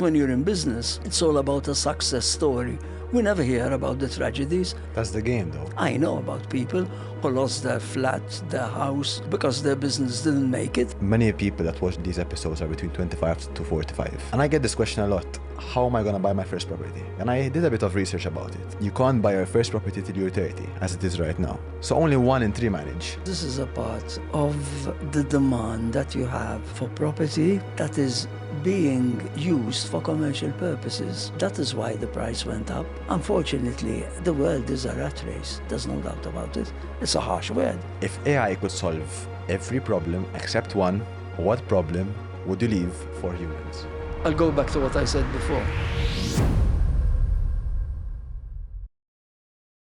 When you're in business, it's all about a success story. We never hear about the tragedies. That's the game, though. I know about people who lost their flat, their house, because their business didn't make it. Many people that watch these episodes are between 25 to 45. And I get this question a lot. How am I going to buy my first property? And I did a bit of research about it. You can't buy your first property till you're 30, as it is right now. So only 1 in 3 manage. This is a part of the demand that you have for property that is being used for commercial purposes. That is why the price went up. Unfortunately, the world is a rat race. There's no doubt about it. It's a harsh word. If AI could solve every problem except one, what problem would you leave for humans? I'll go back to what I said before.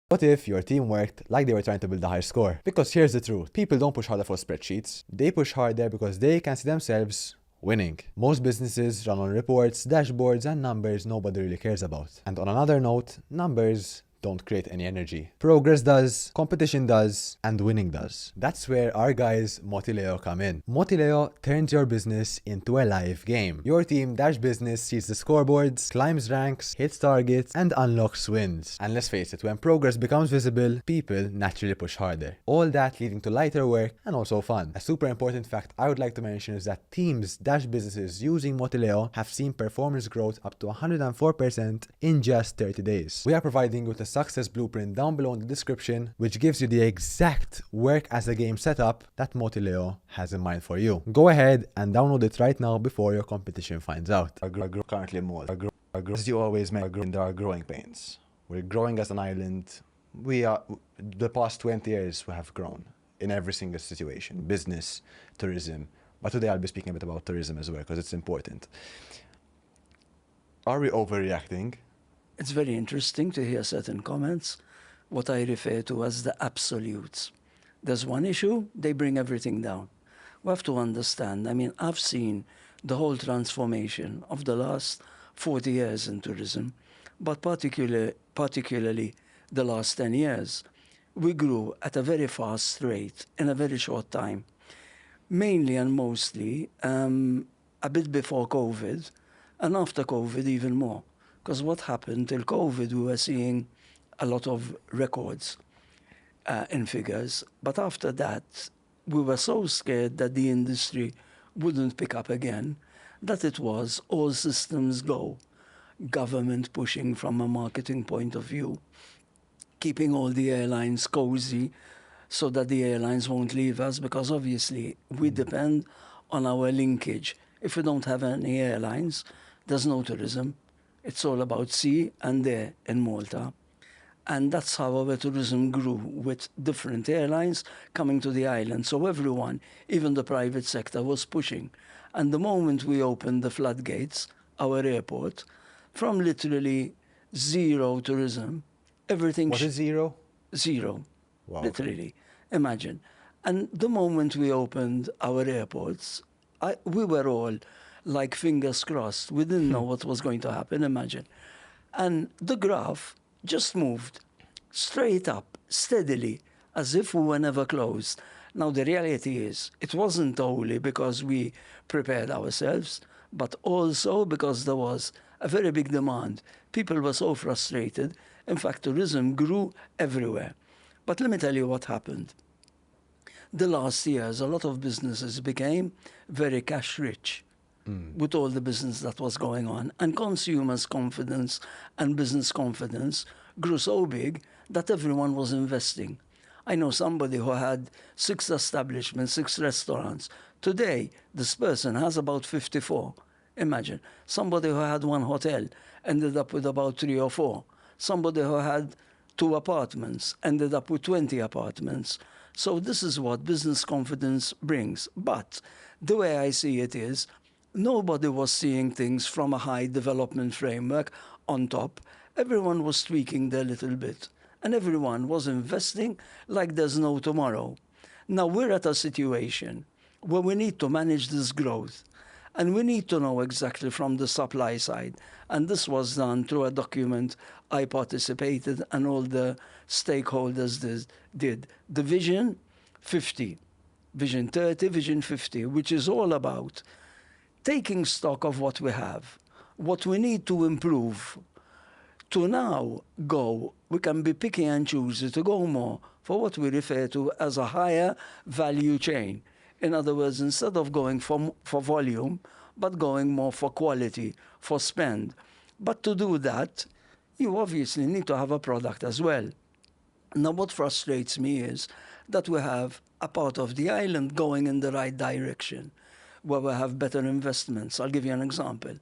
What if your team worked like they were trying to build a high score? Because here's the truth. People don't push harder for spreadsheets. They push harder because they can see themselves winning. Most businesses run on reports, dashboards, and numbers nobody really cares about. And on another note, numbers don't create any energy. Progress does, competition does, and winning does. That's where our guys Motileo come in. Motileo turns your business into a live game. Your team dash business sees the scoreboards, climbs ranks, hits targets, and unlocks wins. And let's face it, when progress becomes visible, people naturally push harder. All that leading to lighter work and also fun. A super important fact I would like to mention is that teams dash businesses using Motileo have seen performance growth up to 104% in just 30 days. We are providing you with a success blueprint down below in the description, which gives you the exact work as a game setup that Motileo has in mind for you. Go ahead and download it right now before your competition finds out. Currently in Malta. As you always mention, there are growing pains. We're growing as an island. The past 20 years we have grown in every single situation, business, tourism. But today I'll be speaking a bit about tourism as well because it's important. Are we overreacting? It's very interesting to hear certain comments, what I refer to as the absolutes. There's one issue, they bring everything down. We have to understand, I mean, I've seen the whole transformation of the last 40 years in tourism, but particularly the last 10 years. We grew at a very fast rate in a very short time, mainly and mostly a bit before COVID, and after COVID even more. Because what happened till COVID, we were seeing a lot of records in figures. But after that, we were so scared that the industry wouldn't pick up again, that it was all systems go. Government pushing from a marketing point of view, keeping all the airlines cozy so that the airlines won't leave us, because obviously we depend on our linkage. If we don't have any airlines, there's no tourism. It's all about sea and air in Malta. And that's how our tourism grew, with different airlines coming to the island. So everyone, even the private sector, was pushing. And the moment we opened the floodgates, our airport, from literally zero tourism, everything... What is zero? Zero. Wow. Literally. Imagine. And the moment we opened our airports, we were all like fingers crossed. We didn't know what was going to happen, imagine. And the graph just moved straight up, steadily, as if we were never closed. Now, the reality is, it wasn't only because we prepared ourselves, but also because there was a very big demand. People were so frustrated. In fact, tourism grew everywhere. But let me tell you what happened. The last years, a lot of businesses became very cash-rich. With all the business that was going on. And consumers' confidence and business confidence grew so big that everyone was investing. I know somebody who had 6 establishments, 6 restaurants. Today, this person has about 54. Imagine. Somebody who had 1 hotel ended up with about 3 or 4. Somebody who had 2 apartments ended up with 20 apartments. So this is what business confidence brings. But the way I see it is, nobody was seeing things from a high development framework on top. Everyone was tweaking their little bit. And everyone was investing like there's no tomorrow. Now we're at a situation where we need to manage this growth. And we need to know exactly from the supply side. And this was done through a document I participated and all the stakeholders did. The Vision 50, Vision 30, Vision 50, which is all about taking stock of what we have, what we need to improve to now go, we can be picky and choosy to go more for what we refer to as a higher value chain. In other words, instead of going for volume, but going more for quality, for spend. But to do that, you obviously need to have a product as well. Now, what frustrates me is that we have a part of the island going in the right direction, where we have better investments. I'll give you an example.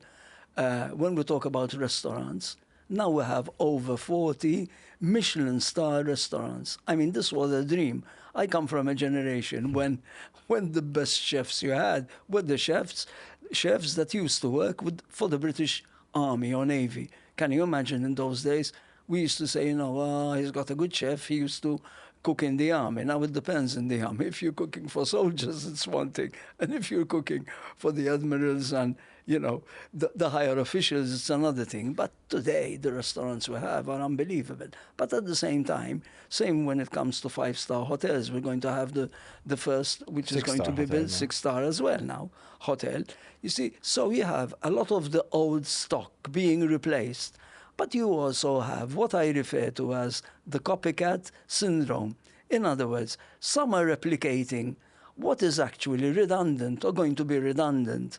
When we talk about restaurants, now we have over 40 Michelin star restaurants. I mean, this was a dream. I come from a generation when the best chefs you had were the chefs that used to work for the British Army or Navy. Can you imagine in those days? We used to say, he's got a good chef. He used to cook in the army. Now it depends in the army. If you're cooking for soldiers, it's one thing. And if you're cooking for the admirals and, the higher officials, it's another thing. But today, the restaurants we have are unbelievable. But at the same time, same when it comes to five-star hotels, we're going to have the first, which is going to be built, six-star as well now, hotel. You see, so you have a lot of the old stock being replaced. But you also have what I refer to as the copycat syndrome. In other words, some are replicating what is actually redundant or going to be redundant.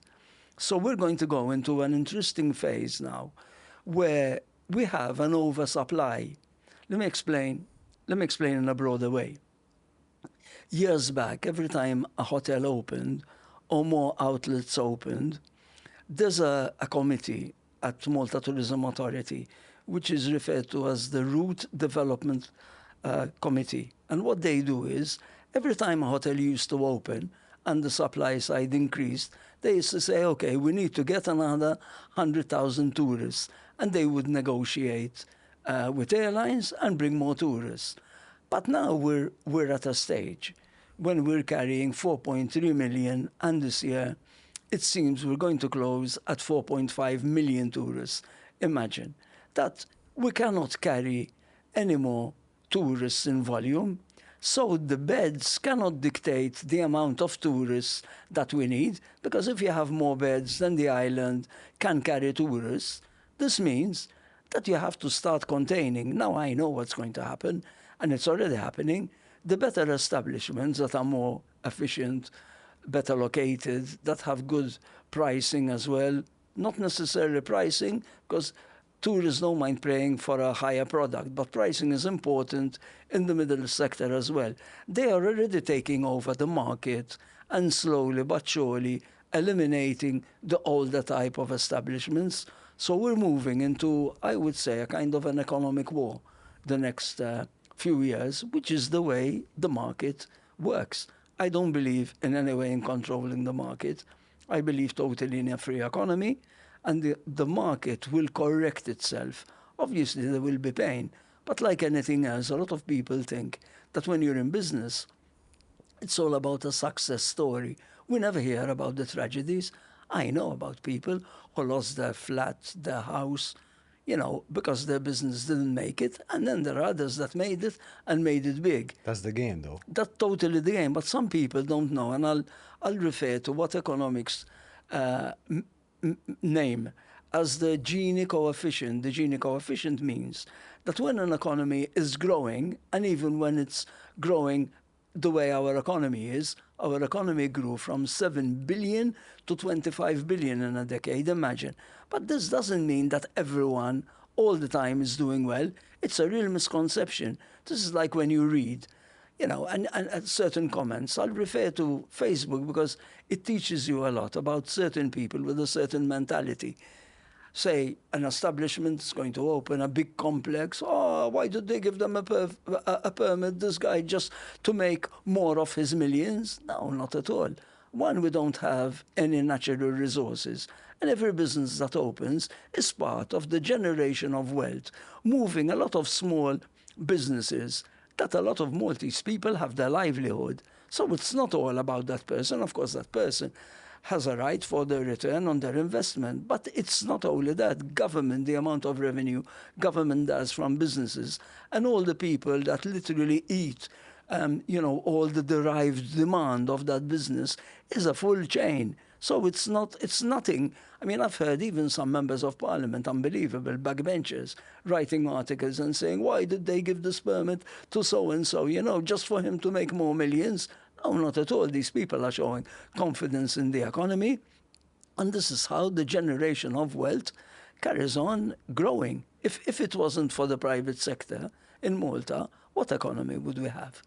So we're going to go into an interesting phase now where we have an oversupply. Let me explain in a broader way. Years back, every time a hotel opened or more outlets opened, there's a committee at Malta Tourism Authority, which is referred to as the Route Development Committee. And what they do is, every time a hotel used to open and the supply side increased, they used to say, okay, we need to get another 100,000 tourists. And they would negotiate with airlines and bring more tourists. But now we're at a stage when we're carrying 4.3 million, and this year it seems we're going to close at 4.5 million tourists. Imagine that we cannot carry any more tourists in volume, so the beds cannot dictate the amount of tourists that we need, because if you have more beds than the island can carry tourists, this means that you have to start containing. Now I know what's going to happen, and it's already happening. The better establishments that are more efficient, better located, that have good pricing as well, not necessarily pricing, because tourists don't mind paying for a higher product, but pricing is important in the middle sector as well. They are already taking over the market and slowly but surely eliminating the older type of establishments. So we're moving into, I would say, a kind of an economic war the next few years, which is the way the market works. I don't believe in any way in controlling the market. I believe totally in a free economy, and the market will correct itself. Obviously, there will be pain, but like anything else, a lot of people think that when you're in business, it's all about a success story. We never hear about the tragedies. I know about people who lost their flat, their house, because their business didn't make it, and then there are others that made it and made it big. That's the game, though. That's totally the game, but some people don't know, and I'll refer to what economics name as the Gini coefficient. The Gini coefficient means that when an economy is growing, and even when it's growing the way our economy is, our economy grew from 7 billion to 25 billion in a decade, imagine. But this doesn't mean that everyone all the time is doing well. It's a real misconception. This is like when you read, and certain comments. I'll refer to Facebook because it teaches you a lot about certain people with a certain mentality. Say an establishment is going to open a big complex. Oh, why did they give them a permit, this guy, just to make more of his millions? No, not at all. One, we don't have any natural resources. And every business that opens is part of the generation of wealth, moving a lot of small businesses that a lot of Maltese people have their livelihood. So it's not all about that person. Of course, that person has a right for the return on their investment. But it's not only that. Government, the amount of revenue government does from businesses, and all the people that literally eat, all the derived demand of that business is a full chain. So it's nothing. I mean, I've heard even some members of parliament, unbelievable, backbenchers, writing articles and saying, why did they give this permit to so-and-so, just for him to make more millions? No, not at all. These people are showing confidence in the economy. And this is how the generation of wealth carries on growing. If it wasn't for the private sector in Malta, what economy would we have?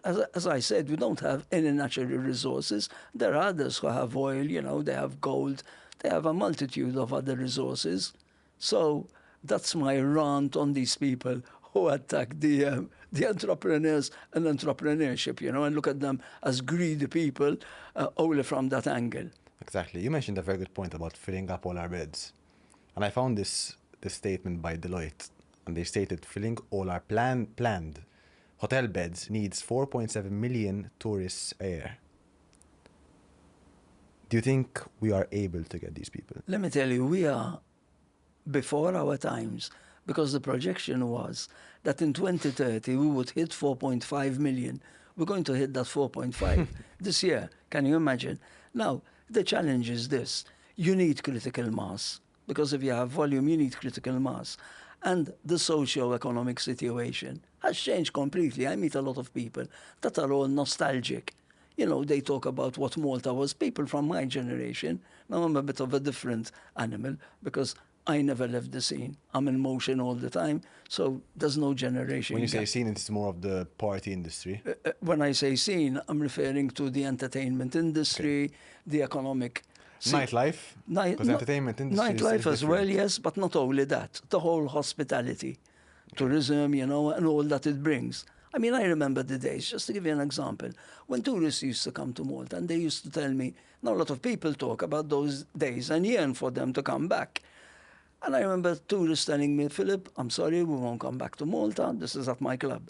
As I said, we don't have any natural resources. There are others who have oil, they have gold, they have a multitude of other resources. So that's my rant on these people who attack the entrepreneurs and entrepreneurship, and look at them as greedy people only from that angle. Exactly. You mentioned a very good point about filling up all our beds. And I found this statement by Deloitte, and they stated filling all our planned hotel beds needs 4.7 million tourists a year. Do you think we are able to get these people? Let me tell you, we are before our times, because the projection was that in 2030 we would hit 4.5 million. We're going to hit that 4.5 this year. Can you imagine? Now, the challenge is this. You need critical mass, because if you have volume, you need critical mass. And the socio-economic situation has changed completely. I meet a lot of people that are all nostalgic. They talk about what Malta was. People from my generation. Now I'm a bit of a different animal because I never left the scene. I'm in motion all the time, so there's no generation When you gap. say scene, it's more of the party industry. When I say scene, I'm referring to the entertainment industry, the economic scene. Nightlife, because entertainment industry Nightlife is as well, different. yes, but not only that. The whole hospitality, tourism, and all that it brings. I mean, I remember the days, just to give you an example, when tourists used to come to Malta and they used to tell me, now a lot of people talk about those days and yearn for them to come back. And I remember tourists telling me, Philip, I'm sorry, we won't come back to Malta. This is at my club.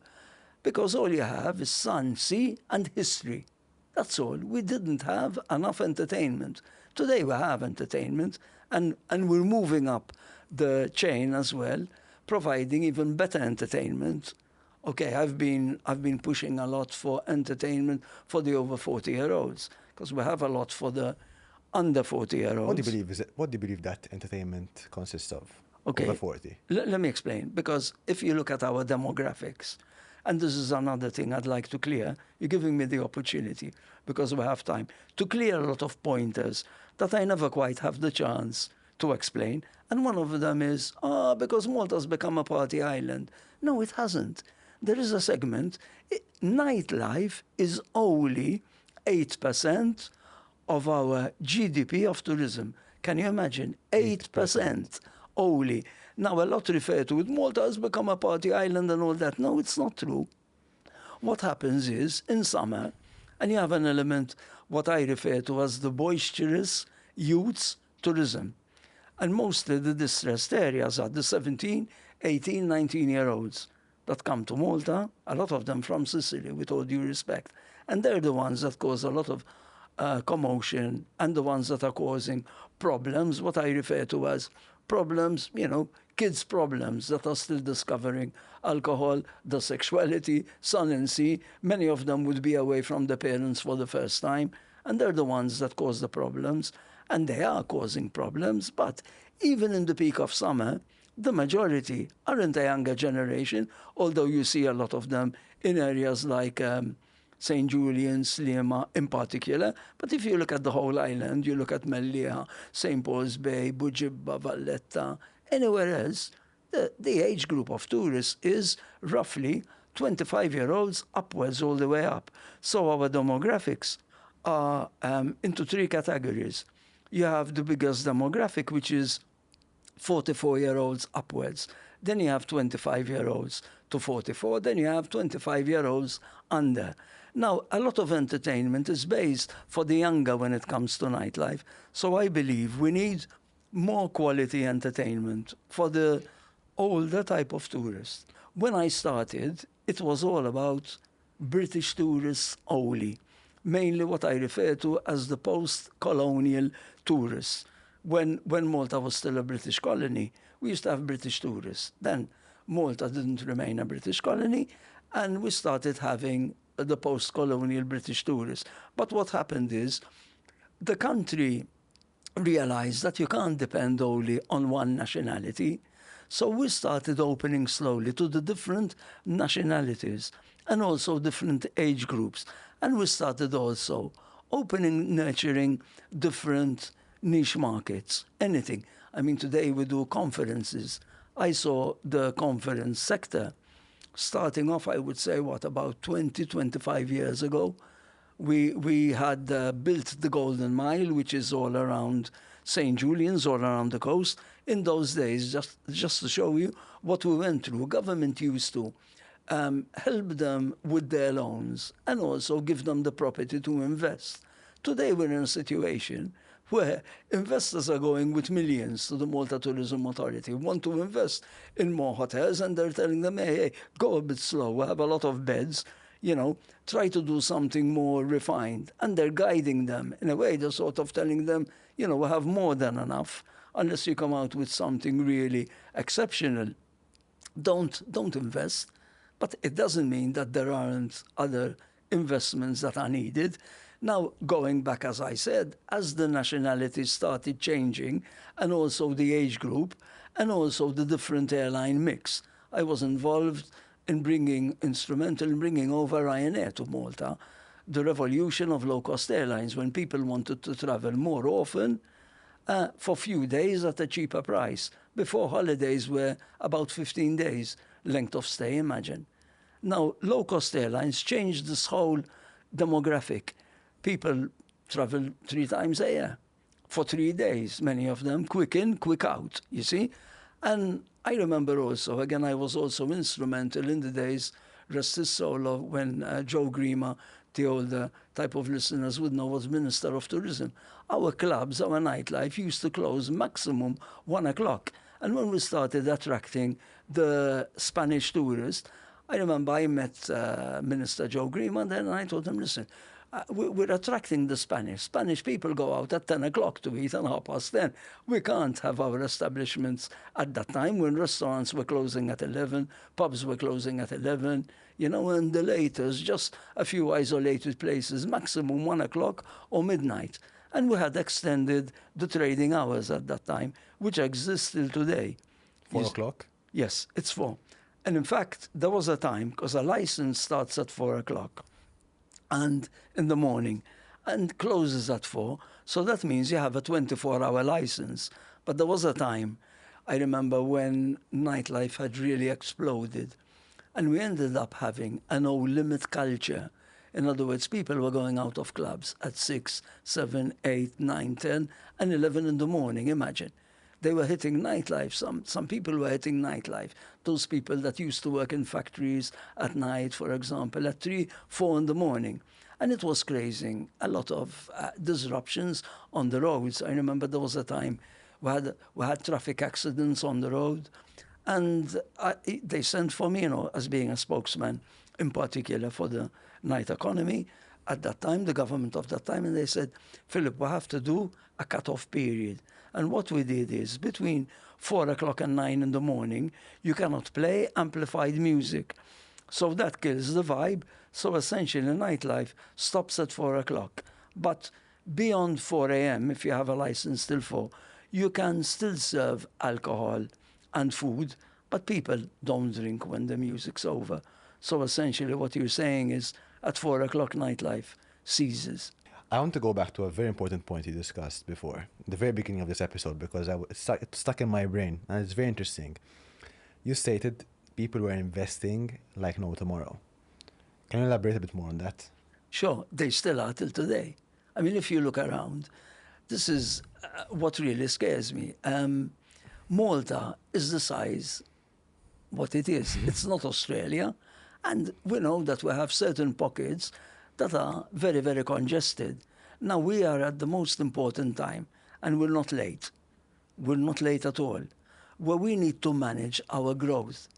Because all you have is sun, sea, and history. That's all. We didn't have enough entertainment. Today we have entertainment, and we're moving up the chain as well, providing even better entertainment. Okay, I've been pushing a lot for entertainment for the over 40-year-olds, because we have a lot for the under 40-year-olds. What do you believe that entertainment consists of? Okay. Over 40. Let me explain. Because if you look at our demographics, and this is another thing I'd like to clear, you're giving me the opportunity, because we have time, to clear a lot of pointers that I never quite have the chance to explain. And one of them is, because Malta's become a party island. No, it hasn't. There is a segment. Nightlife is only 8% of our GDP of tourism. Can you imagine? 8% only. Now, a lot refer to it, Malta has become a party island and all that. No, it's not true. What happens is, in summer, and you have an element, what I refer to as the boisterous youths tourism. And mostly the distressed areas are the 17, 18, 19-year-olds that come to Malta, a lot of them from Sicily, with all due respect. And they're the ones that cause a lot of commotion, and the ones that are causing problems, what I refer to as problems, kids' problems that are still discovering alcohol, the sexuality, sun and sea. Many of them would be away from their parents for the first time, and they're the ones that cause the problems, and they are causing problems. But even in the peak of summer, the majority aren't a younger generation, although you see a lot of them in areas like St. Julian, Sliema in particular. But if you look at the whole island, you look at Mellieha, St. Paul's Bay, Bujibba, Valletta, anywhere else, the age group of tourists is roughly 25-year-olds upwards all the way up. So our demographics are into three categories. You have the biggest demographic, which is 44-year-olds upwards. Then you have 25-year-olds to 44. Then you have 25-year-olds under. Now, a lot of entertainment is based for the younger when it comes to nightlife. So I believe we need more quality entertainment for the older type of tourist. When I started, it was all about British tourists only, mainly what I refer to as the post-colonial tourists. When Malta was still a British colony, we used to have British tourists. Then Malta didn't remain a British colony, and we started having the post-colonial British tourists. But what happened is, the country realized that you can't depend only on one nationality. So we started opening slowly to the different nationalities and also different age groups. And we started also opening, nurturing different niche markets, anything. I mean, today we do conferences. I saw the conference sector starting off, I would say, what, about 20, 25 years ago. We had built the Golden Mile, which is all around St. Julian's, all around the coast. In those days, just to show you what we went through, government used to help them with their loans and also give them the property to invest. Today we're in a situation where investors are going with millions to the Malta Tourism Authority, want to invest in more hotels, and they're telling them, hey, go a bit slow, we have a lot of beds, try to do something more refined. And they're guiding them. In a way, they're sort of telling them, we have more than enough, unless you come out with something really exceptional. Don't invest. But it doesn't mean that there aren't other investments that are needed. Now, going back, as I said, as the nationalities started changing, and also the age group, and also the different airline mix, I was involved in instrumental in bringing over Ryanair to Malta, the revolution of low-cost airlines, when people wanted to travel more often for few days at a cheaper price. Before, holidays were about 15 days length of stay, imagine. Now, low-cost airlines changed this whole demographic. People travel 3 times a year for 3 days, many of them quick in, quick out, you see. And I remember also, again, I was also instrumental in the days, rest his soul, of when Joe Grima, the older type of listeners would know, was Minister of Tourism. Our clubs, our nightlife used to close maximum 1 o'clock. And when we started attracting the Spanish tourists, I remember I met Minister Joe Grima, and then I told him, listen, we're attracting the Spanish. Spanish people go out at 10 o'clock to eat and 10:30. We can't have our establishments at that time when restaurants were closing at 11, pubs were closing at 11, and the latest, just a few isolated places, maximum 1 o'clock or midnight. And we had extended the trading hours at that time, which exists still today. 4 o'clock? Yes, it's 4. And in fact, there was a time, because a license starts at 4 o'clock and in the morning and closes at 4. So that means you have a 24-hour license. But there was a time, I remember, when nightlife had really exploded. And we ended up having a no-limit culture. In other words, people were going out of clubs at 6, 7, 8, 9, 10, and 11 in the morning, imagine. They were hitting nightlife. Some people were hitting nightlife. Those people that used to work in factories at night, for example, at 3, 4 in the morning. And it was crazy. A lot of disruptions on the roads. I remember there was a time we had traffic accidents on the road. And they sent for me, as being a spokesman, in particular for the night economy at that time, the government of that time, and they said, Philip, we have to do a cut-off period. And what we did is, between 4 o'clock and 9 in the morning, you cannot play amplified music. So that kills the vibe. So essentially, nightlife stops at 4 o'clock. But beyond 4 a.m., if you have a license till 4, you can still serve alcohol and food, but people don't drink when the music's over. So essentially what you're saying is, at 4 o'clock, nightlife ceases. I want to go back to a very important point you discussed before, the very beginning of this episode, because it stuck in my brain, and it's very interesting. You stated people were investing like no tomorrow. Can you elaborate a bit more on that? Sure, they still are till today. I mean, if you look around, this is what really scares me. Malta is the size what it is. It's not Australia. And we know that we have certain pockets that are very, very congested. Now, we are at the most important time, and we're not late. We're not late at all. Where we need to manage our growth.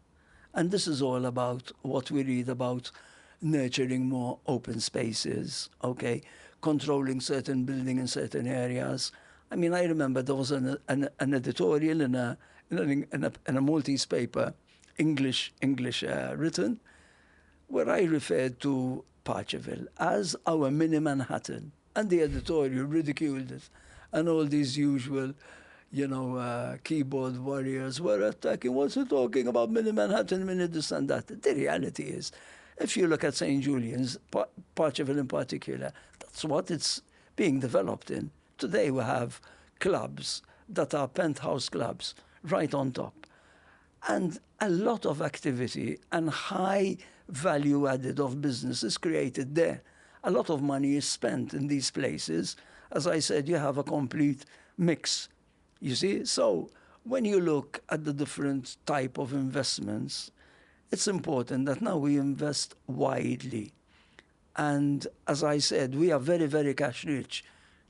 And this is all about what we read about nurturing more open spaces, okay? Controlling certain building in certain areas. I mean, I remember there was an editorial in a Maltese paper, English written, where I referred to Paceville as our mini Manhattan. And the editorial ridiculed it. And all these usual, keyboard warriors were attacking. What's he talking about? Mini Manhattan, mini this and that. The reality is, if you look at St. Julian's, Paceville in particular, that's what it's being developed in. Today we have clubs that are penthouse clubs right on top. And a lot of activity and high value added of business is created there. A lot of money is spent in these places. As I said, you have a complete mix. You see? So when you look at the different type of investments, it's important that now we invest widely. And as I said, we are very, very cash rich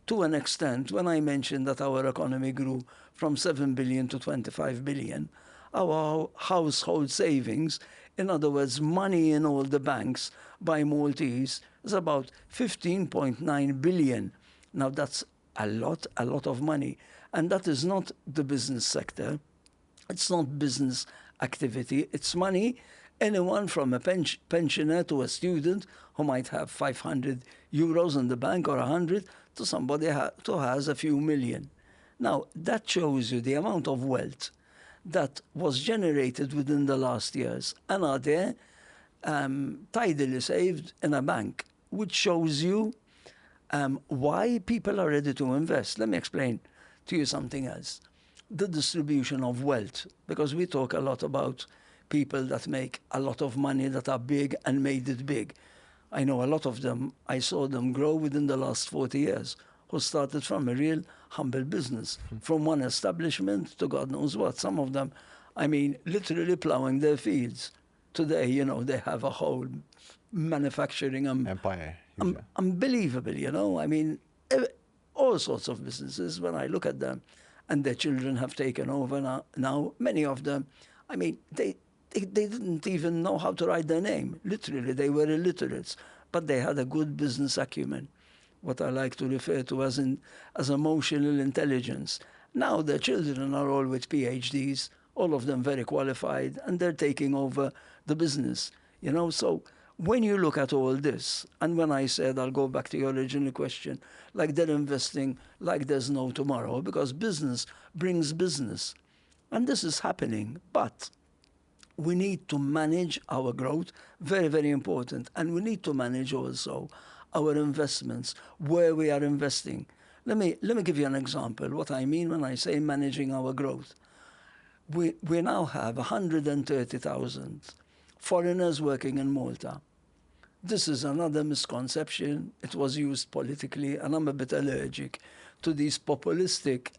to an extent. When I mentioned that our economy grew from 7 billion to 25 billion, our household savings, in other words, money in all the banks by Maltese, is about 15.9 billion. Now that's a lot of money. And that is not the business sector. It's not business activity. It's money. Anyone from a pensioner to a student who might have 500 euros in the bank or 100 to somebody who has a few million. Now, that shows you the amount of wealth that was generated within the last years and are there tidily saved in a bank, which shows you why people are ready to invest. Let me explain to you something else. The distribution of wealth, because we talk a lot about people that make a lot of money, that are big and made it big. I know a lot of them, I saw them grow within the last 40 years, who started from a real humble business, from one establishment to God knows what. Some of them, I mean, literally plowing their fields. Today, they have a whole manufacturing Empire. unbelievable, I mean, all sorts of businesses, when I look at them, and their children have taken over now many of them, I mean, they didn't even know how to write their name. Literally, they were illiterates, but they had a good business acumen, what I like to refer to as emotional intelligence. Now their children are all with PhDs, all of them very qualified, and they're taking over the business. So when you look at all this, and when I said, I'll go back to your original question, like they're investing like there's no tomorrow, because business brings business. And this is happening, but we need to manage our growth, very, very important. And we need to manage also our investments, where we are investing. Let me give you an example, what I mean when I say managing our growth. We now have 130,000 foreigners working in Malta. This is another misconception. It was used politically, and I'm a bit allergic to these populistic,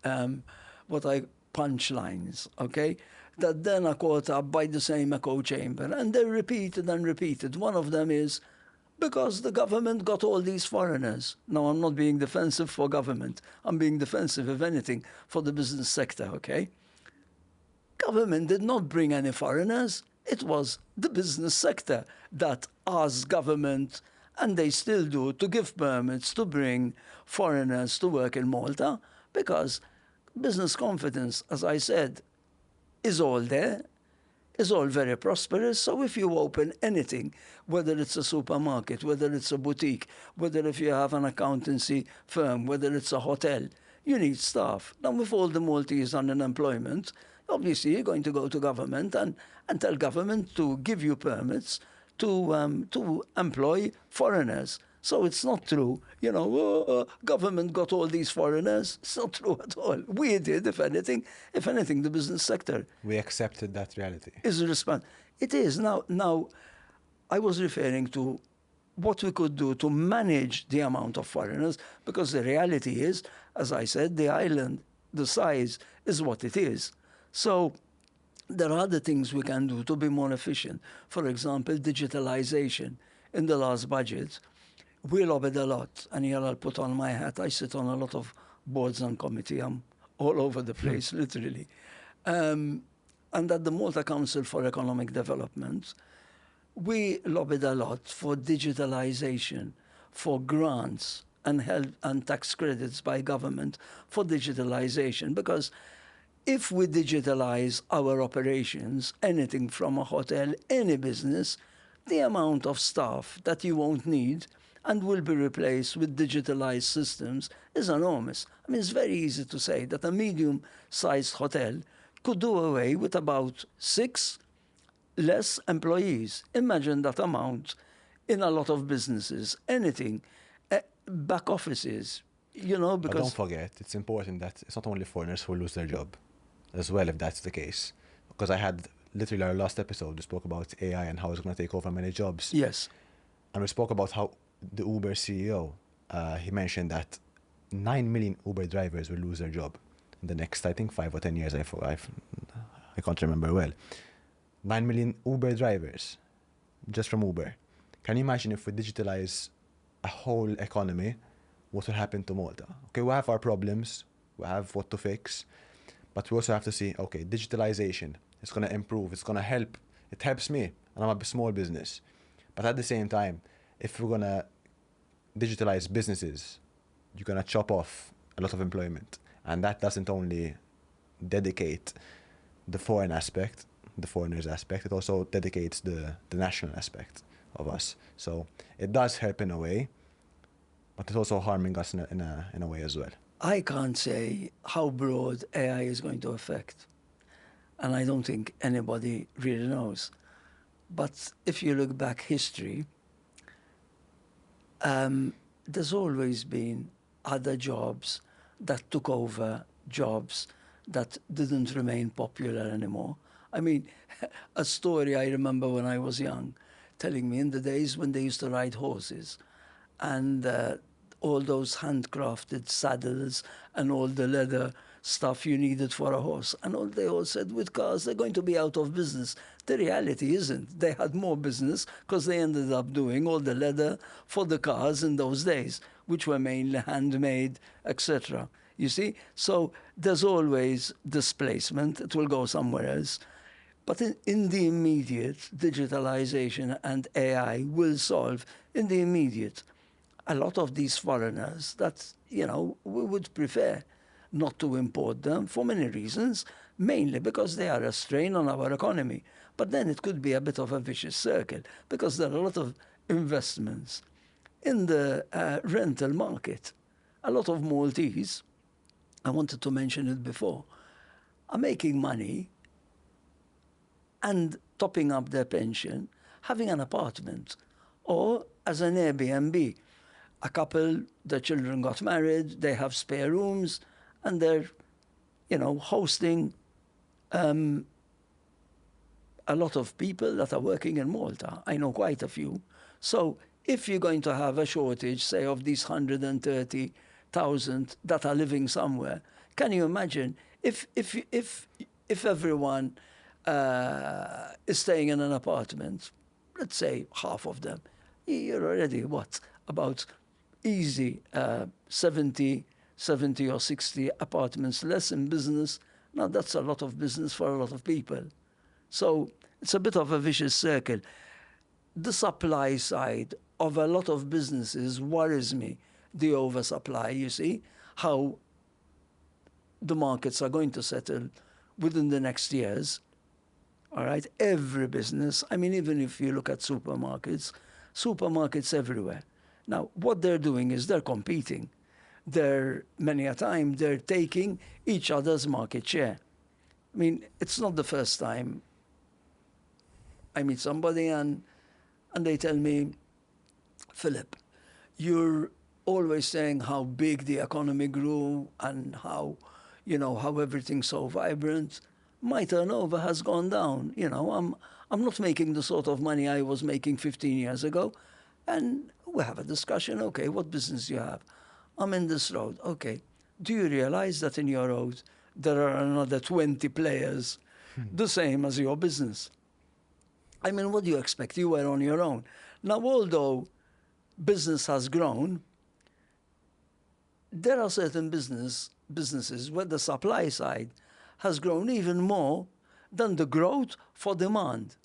punchlines, okay? That then are caught up by the same echo chamber, and they're repeated and repeated. One of them is, because the government got all these foreigners. Now, I'm not being defensive for government. I'm being defensive, if anything, for the business sector, okay? Government did not bring any foreigners. It was the business sector that asked government, and they still do, to give permits to bring foreigners to work in Malta, because business confidence, as I said, is all there, is all very prosperous. So if you open anything, whether it's a supermarket, whether it's a boutique, whether if you have an accountancy firm, whether it's a hotel, you need staff. Now, with all the Maltese on unemployment, obviously you're going to go to government and tell government to give you permits to employ foreigners. So it's not true, government got all these foreigners. It's not true at all. We did, if anything, the business sector. We accepted that reality. Is a response. It is. Now, I was referring to what we could do to manage the amount of foreigners, because the reality is, as I said, the island, the size is what it is. So there are other things we can do to be more efficient. For example, digitalisation. In the last budget, we lobbied a lot, and here I'll put on my hat. I sit on a lot of boards and committee. I'm all over the place, literally. And at the Malta Council for Economic Development, we lobbied a lot for digitalisation, for grants and help and tax credits by government for digitalisation, because if we digitalise our operations, anything from a hotel, any business, the amount of staff that you won't need, and will be replaced with digitalized systems is enormous. I mean, it's very easy to say that a medium-sized hotel could do away with about 6 less employees. Imagine that amount in a lot of businesses, anything, back offices, But don't because forget, it's important that it's not only foreigners who lose their job as well, if that's the case. Because I had literally our last episode, we spoke about AI and how it's going to take over many jobs. yes, And we spoke about how the Uber CEO, he mentioned that 9 million Uber drivers will lose their job in the next, I think, 5 or 10 years. I can't remember well. 9 million Uber drivers, just from Uber. Can you imagine if we digitalize a whole economy, what will happen to Malta? Okay, we have our problems, we have what to fix, but we also have to see, okay, digitalization, it's going to improve, it's going to help. It helps me, and I'm a small business. But at the same time, if we're going to digitalize businesses, you're going to chop off a lot of employment. And that doesn't only dedicate the foreign aspect, the foreigners aspect, it also dedicates the national aspect of us. So it does help in a way, but it's also harming us in a way as well. I can't say how broad AI is going to affect, and I don't think anybody really knows. But if you look back history, there's always been other jobs that took over jobs that didn't remain popular anymore. I mean, a story I remember when I was young, telling me in the days when they used to ride horses, and all those handcrafted saddles and all the leather stuff you needed for a horse. And they all said, with cars, they're going to be out of business. The reality isn't. They had more business because they ended up doing all the leather for the cars in those days, which were mainly handmade, etc. You see? So there's always displacement. It will go somewhere else. But in the immediate, digitalization and AI will solve in the immediate a lot of these foreigners that, we would prefer not to import them for many reasons, mainly because they are a strain on our economy. But then it could be a bit of a vicious circle because there are a lot of investments in the rental market. A lot of Maltese, I wanted to mention it before, are making money and topping up their pension, having an apartment, or as an Airbnb. A couple, their children got married, they have spare rooms, and they're, hosting a lot of people that are working in Malta. I know quite a few. So if you're going to have a shortage, say, of these 130,000 that are living somewhere, can you imagine if everyone is staying in an apartment, let's say half of them, you're already, about easy 70 or 60 apartments less in business. Now that's a lot of business for a lot of people. So it's a bit of a vicious circle. The supply side of a lot of businesses worries me, the oversupply, you see, how the markets are going to settle within the next years. All right, every business, I mean, even if you look at supermarkets everywhere. Now, what they're doing is they're competing. Many a time, they're taking each other's market share. I mean, it's not the first time I meet somebody and they tell me, Philip, you're always saying how big the economy grew and how everything's so vibrant. My turnover has gone down. I'm not making the sort of money I was making 15 years ago. And we have a discussion. Okay, what business do you have? I'm in this road. Okay, do you realize that in your road there are another 20 players the same as your business? I mean, what do you expect? You were on your own. Now, although business has grown, there are certain businesses where the supply side has grown even more than the growth for demand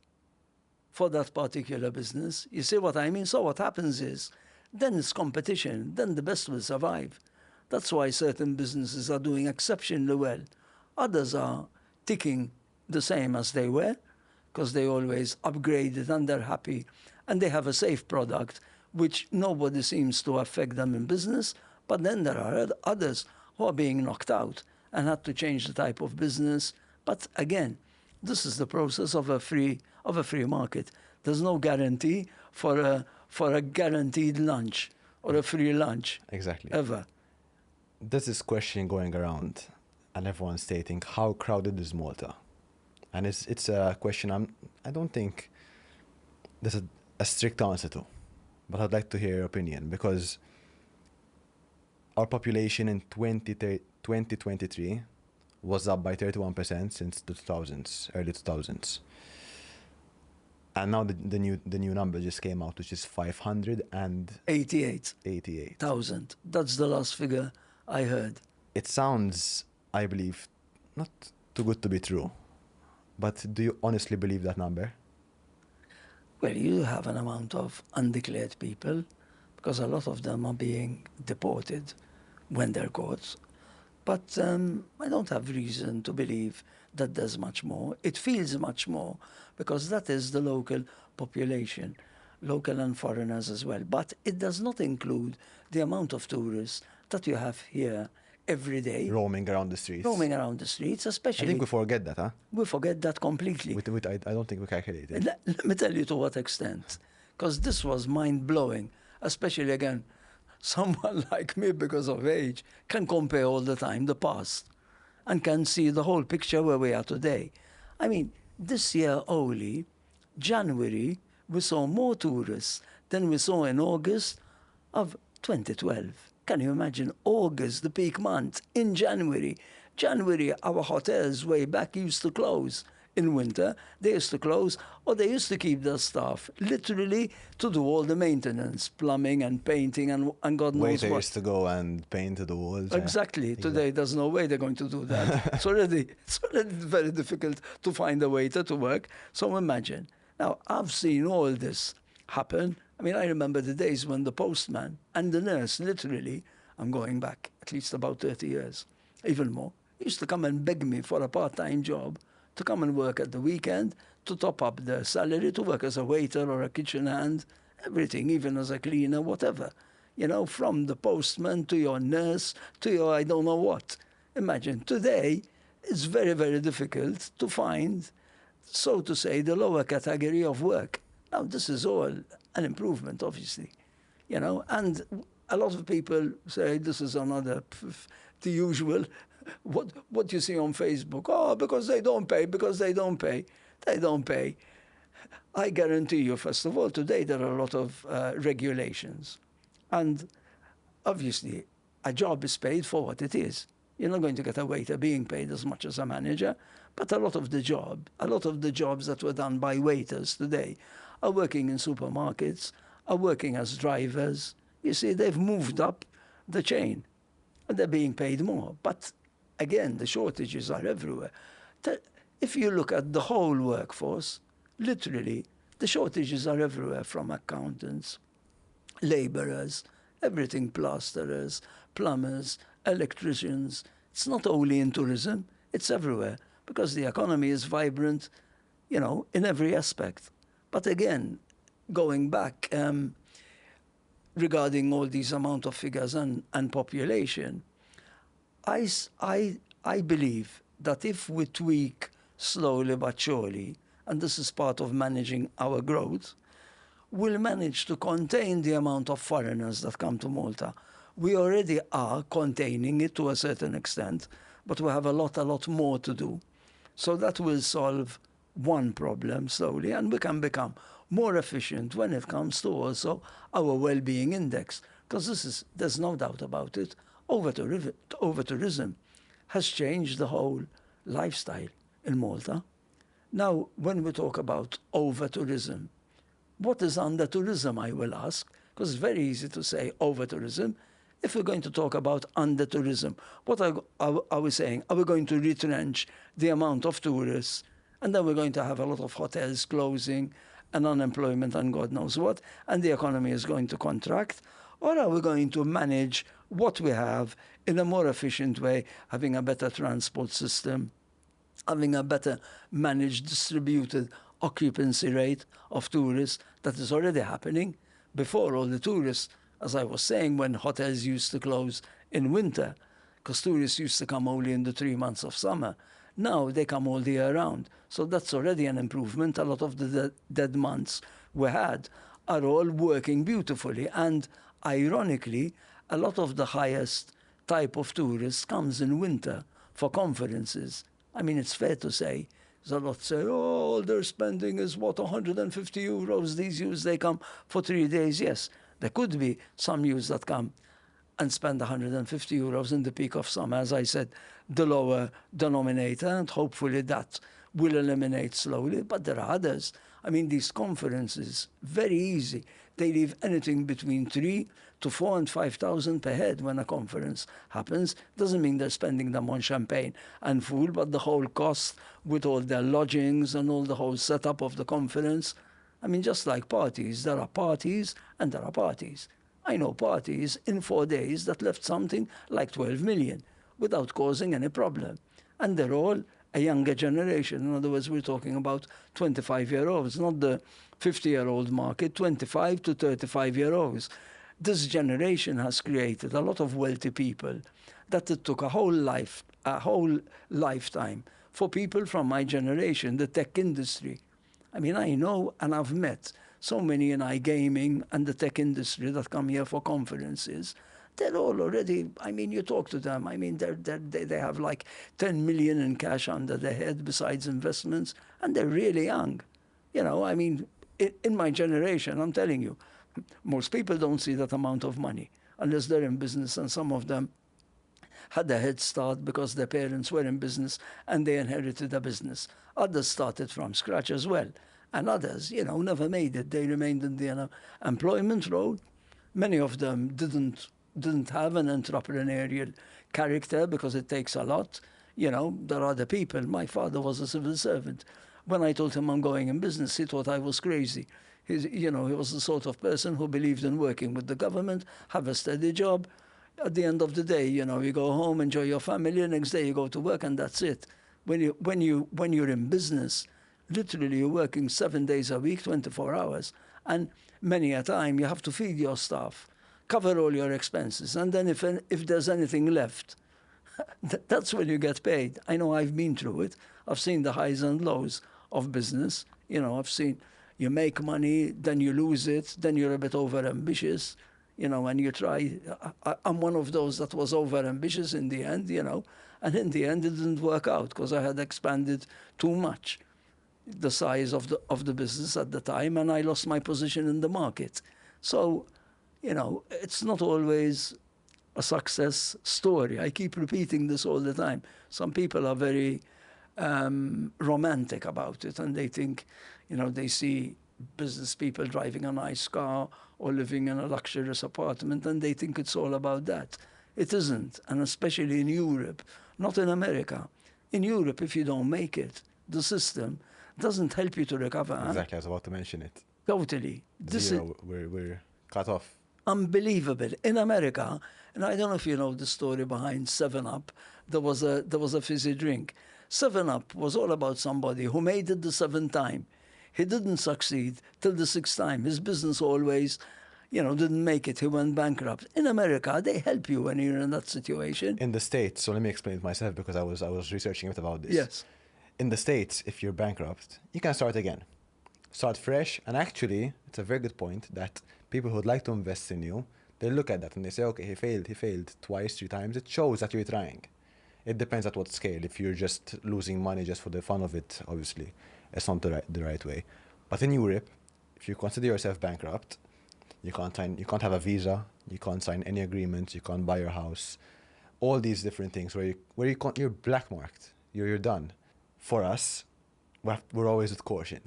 for that particular business. You see what I mean? So what happens is, then it's competition, then the best will survive. That's why certain businesses are doing exceptionally well. Others are ticking the same as they were, because they always upgraded and they're happy, and they have a safe product, which nobody seems to affect them in business, but then there are others who are being knocked out and had to change the type of business. But again, this is the process of a free market. There's no guarantee for a guaranteed lunch or a free lunch. Exactly. Ever. There's this question going around, and everyone's stating, how crowded is Malta? And it's a question I don't think there's a strict answer to, but I'd like to hear your opinion, because our population in 2023 was up by 31% since the 2000s, early 2000s. And now the new number just came out, which is 588,000. That's the last figure I heard. It sounds, I believe, not too good to be true. But do you honestly believe that number? Well, you have an amount of undeclared people, because a lot of them are being deported when they're caught. But I don't have reason to believe that there's much more. It feels much more, because that is the local population, local and foreigners as well. But it does not include the amount of tourists that you have here every day. Roaming around the streets. Roaming around the streets, especially. I think we forget that, huh? We forget that completely. I don't think we calculate it. Let me tell you to what extent, because this was mind-blowing, especially, again, someone like me, because of age, can compare all the time the past and can see the whole picture where we are today. I mean, this year only, January, we saw more tourists than we saw in August of 2012. Can you imagine August, the peak month, in January? January, our hotels way back used to close. In winter, they used to close, or they used to keep their staff literally to do all the maintenance, plumbing and painting and God knows Waiter what. used to go and paint the walls. Exactly. Today, there's no way they're going to do that. It's already very difficult to find a waiter to work. So imagine. Now, I've seen all this happen. I mean, I remember the days when the postman and the nurse, literally, I'm going back at least about 30 years, even more, used to come and beg me for a part-time job to come and work at the weekend, to top up their salary, to work as a waiter or a kitchen hand, everything, even as a cleaner, whatever. You know, from the postman to your nurse to your I don't know what. Imagine, today, it's very, very difficult to find, so to say, the lower category of work. Now, this is all an improvement, obviously, you know, and a lot of people say this is another, the usual, what you see on Facebook. Oh, because they don't pay. They don't pay. I guarantee you, first of all, today there are a lot of regulations. And obviously, a job is paid for what it is. You're not going to get a waiter being paid as much as a manager, but a lot of the jobs that were done by waiters today are working in supermarkets, are working as drivers. You see, they've moved up the chain, and they're being paid more. But again, the shortages are everywhere. If you look at the whole workforce, literally, the shortages are everywhere, from accountants, labourers, everything, plasterers, plumbers, electricians. It's not only in tourism, it's everywhere, because the economy is vibrant, you know, in every aspect. But again, going back, regarding all these amount of figures and population, I believe that if we tweak slowly but surely, and this is part of managing our growth, we'll manage to contain the amount of foreigners that come to Malta. We already are containing it to a certain extent, but we have a lot more to do. So that will solve one problem slowly, and we can become more efficient when it comes to also our well-being index, because there's no doubt about it, over-tourism has changed the whole lifestyle in Malta. Now, when we talk about over-tourism, what is under-tourism, I will ask, because it's very easy to say over-tourism. If we're going to talk about under-tourism, what are we saying? Are we going to retrench the amount of tourists, and then we're going to have a lot of hotels closing and unemployment and God knows what, and the economy is going to contract? Or are we going to manage what we have in a more efficient way, having a better transport system, having a better managed, distributed occupancy rate of tourists that is already happening, before, all the tourists, as I was saying, when hotels used to close in winter, because tourists used to come only in the 3 months of summer. Now they come all the year round. So that's already an improvement. A lot of the dead months we had are all working beautifully. And ironically, a lot of the highest type of tourists comes in winter for conferences. I mean, it's fair to say, there's a lot say, oh, all their spending is what, 150 euros. These youths, they come for 3 days. Yes, there could be some youths that come and spend 150 euros in the peak of summer, as I said, the lower denominator, and hopefully that will eliminate slowly. But there are others. I mean, these conferences, very easy. They leave anything between 3 to 4 and 5,000 per head when a conference happens. Doesn't mean they're spending them on champagne and food, but the whole cost with all their lodgings and all the whole setup of the conference. I mean, just like parties, there are parties and there are parties. I know parties in 4 days that left something like 12 million without causing any problem. And they're all a younger generation. In other words, we're talking about 25-year-olds, not the 50-year-old market, 25 to 35-year-olds. This generation has created a lot of wealthy people that it took a whole lifetime for people from my generation, the tech industry. I mean, I know and I've met so many in iGaming and the tech industry that come here for conferences. They're all already, I mean, you talk to them, I mean, they have like 10 million in cash under their head besides investments, and they're really young. You know, I mean, in my generation, I'm telling you, most people don't see that amount of money unless they're in business, and some of them had a head start because their parents were in business and they inherited a business. Others started from scratch as well. And others, you know, never made it. They remained in the employment road. Many of them didn't have an entrepreneurial character because it takes a lot. You know, there are other people. My father was a civil servant. When I told him I'm going in business, he thought I was crazy. He was the sort of person who believed in working with the government, have a steady job. At the end of the day, you know, you go home, enjoy your family, next day you go to work, and that's it. When you're in business, literally you're working 7 days a week, 24 hours. And many a time you have to feed your staff, cover all your expenses. And then if there's anything left, that's when you get paid. I know I've been through it. I've seen the highs and lows of business. You know, I've seen you make money, then you lose it, then you're a bit over-ambitious, you know, and you try. I'm one of those that was over-ambitious in the end, you know, and in the end it didn't work out because I had expanded too much the size of the business at the time, and I lost my position in the market. So, you know, it's not always a success story. I keep repeating this all the time. Some people are very romantic about it, and they think, you know, they see business people driving a nice car or living in a luxurious apartment, and they think it's all about that. It isn't, and especially in Europe, not in America. In Europe, if you don't make it, the system doesn't help you to recover. Exactly, I was about to mention it. Totally. Zero, we're cut off. Unbelievable. In America, and I don't know if you know the story behind 7-Up, there was a fizzy drink. 7-Up was all about somebody who made it the 7th time. He didn't succeed till the 6th time. His business always, you know, didn't make it. He went bankrupt. In America, they help you when you're in that situation. In the States, so let me explain it myself because I was researching a bit about this. Yes. In the States, if you're bankrupt, you can start again. Start fresh, and actually, it's a very good point that people who would like to invest in you, they look at that and they say, okay, he failed twice, 3 times. It shows that you're trying. It depends at what scale. If you're just losing money just for the fun of it, obviously, it's not the right way. But in Europe, if you consider yourself bankrupt, you can't have a visa, you can't sign any agreements, you can't buy your house, all these different things you're black marked, you're done. For us, we're always with caution.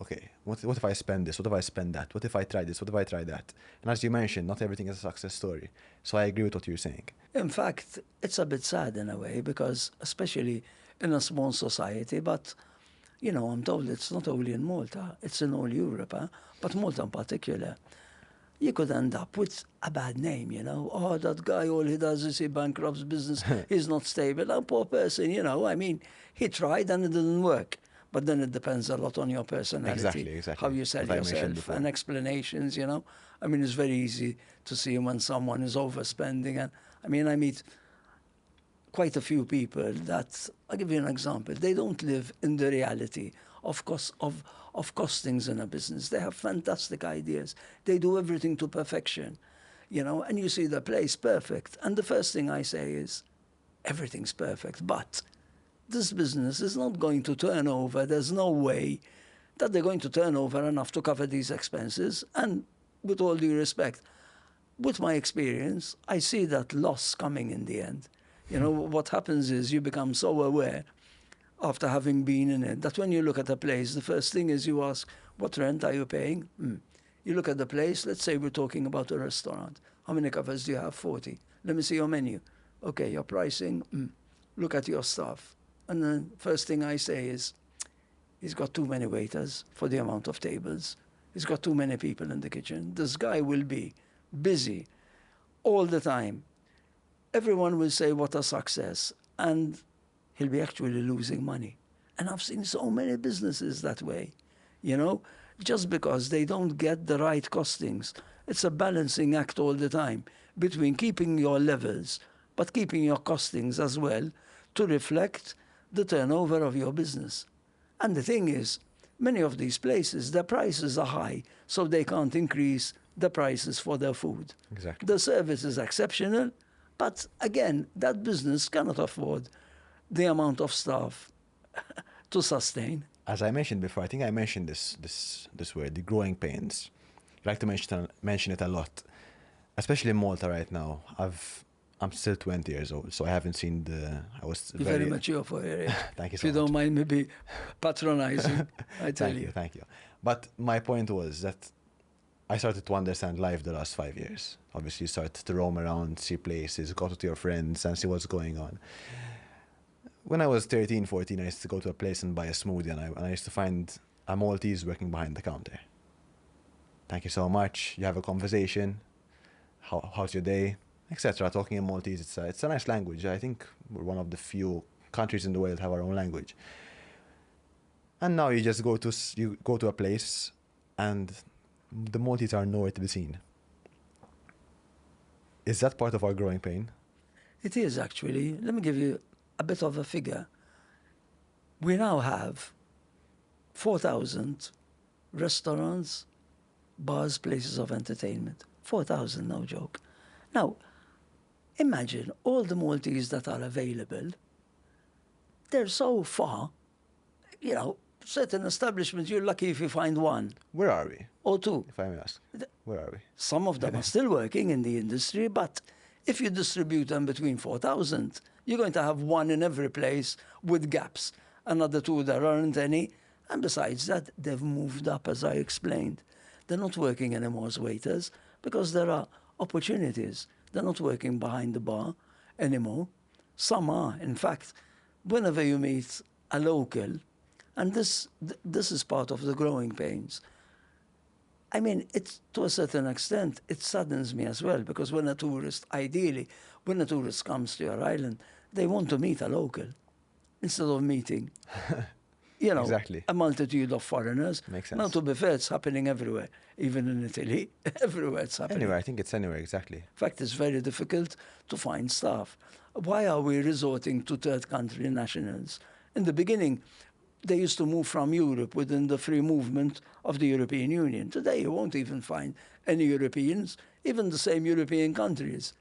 Okay, what if I spend this? What if I spend that? What if I try this? What if I try that? And as you mentioned, not everything is a success story. So I agree with what you're saying. In fact, it's a bit sad in a way because, especially in a small society, but, you know, I'm told it's not only in Malta, it's in all Europe, but Malta in particular. You could end up with a bad name, you know. Oh, that guy, all he does is he bankrupts business. He's not stable. That poor person, you know, I mean, he tried and it didn't work. But then it depends a lot on your personality, Exactly. how you sell What I mentioned yourself, before. and explanations, you know. I mean, it's very easy to see when someone is overspending. And I mean, I meet quite a few people that, I'll give you an example, they don't live in the reality of costings in a business. They have fantastic ideas. They do everything to perfection, you know, and you see the place perfect. And the first thing I say is, everything's perfect, but this business is not going to turn over. There's no way that they're going to turn over enough to cover these expenses. And with all due respect, with my experience, I see that loss coming in the end. You know, what happens is you become so aware after having been in it that when you look at a place, the first thing is you ask, what rent are you paying? You look at the place, let's say we're talking about a restaurant. How many covers do you have? 40. Let me see your menu. Okay, your pricing. Look at your staff. And then first thing I say is, he's got too many waiters for the amount of tables. He's got too many people in the kitchen. This guy will be busy all the time. Everyone will say what a success, and he'll be actually losing money. And I've seen so many businesses that way, you know, just because they don't get the right costings. It's a balancing act all the time between keeping your levels, but keeping your costings as well to reflect the turnover of your business. And the thing is, many of these places, the prices are high, so they can't increase the prices for their food. Exactly. The service is exceptional, but again, that business cannot afford the amount of staff to sustain. As I mentioned before, I think I mentioned this word, the growing pains. I like to mention it a lot, especially in Malta right now. I'm still 20 years old, so I haven't seen I was You're very mature for your age. Thank you If so you don't much. mind me be patronizing, I tell you. Thank you. But my point was that I started to understand life the last 5 years. Obviously, you start to roam around, see places, go to your friends and see what's going on. When I was 13, 14, I used to go to a place and buy a smoothie, and I used to find a Maltese working behind the counter. Thank you so much. You have a conversation. How's your day? Etc. Talking in Maltese, it's a nice language. I think we're one of the few countries in the world that have our own language. And now you just go to a place, and the Maltese are nowhere to be seen. Is that part of our growing pain? It is actually. Let me give you a bit of a figure. We now have 4,000 restaurants, bars, places of entertainment. 4,000, no joke. Now, imagine all the Maltese that are available. They're so far, you know, certain establishments, you're lucky if you find one Where are we, or two. if I may ask? Where are we? Some of them are still working in the industry, but if you distribute them between 4,000, you're going to have one in every place with gaps. Another two, there aren't any. And besides that, they've moved up, as I explained. They're not working anymore as waiters because there are opportunities. They're not working behind the bar anymore. Some are. In fact, whenever you meet a local, and this is part of the growing pains. I mean, it's to a certain extent, it saddens me as well, because when a tourist comes to your island, they want to meet a local instead of meeting, you know, Exactly. a multitude of foreigners. Makes sense. Now, to be fair, it's happening everywhere, even in Italy. Everywhere it's happening. Anywhere, I think it's anywhere, exactly. In fact, it's very difficult to find staff. Why are we resorting to third country nationals? In the beginning, they used to move from Europe within the free movement of the European Union. Today, you won't even find any Europeans, even the same European countries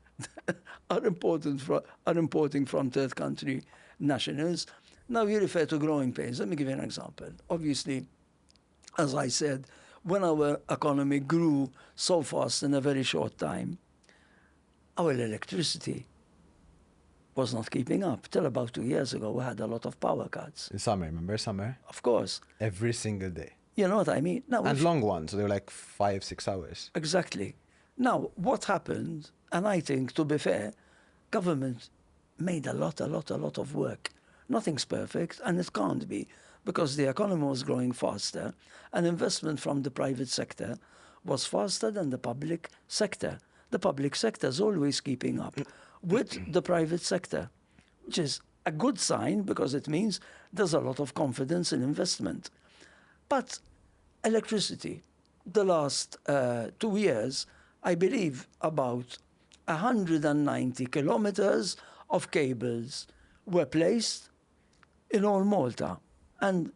are importing from third country nationals. Now, you refer to growing pains. Let me give you an example. Obviously, as I said, when our economy grew so fast in a very short time, our electricity was not keeping up. Till about 2 years ago, we had a lot of power cuts. In summer, remember summer? Of course. Every single day. You know what I mean? Now, And long ones, so they were like 5-6 hours. Exactly. Now, what happened, and I think, to be fair, government made a lot of work. Nothing's perfect, and it can't be, because the economy was growing faster, and investment from the private sector was faster than the public sector. The public sector is always keeping up with the private sector, which is a good sign because it means there's a lot of confidence in investment. But electricity, the last 2 years, I believe about 190 kilometers of cables were placed in all Malta, and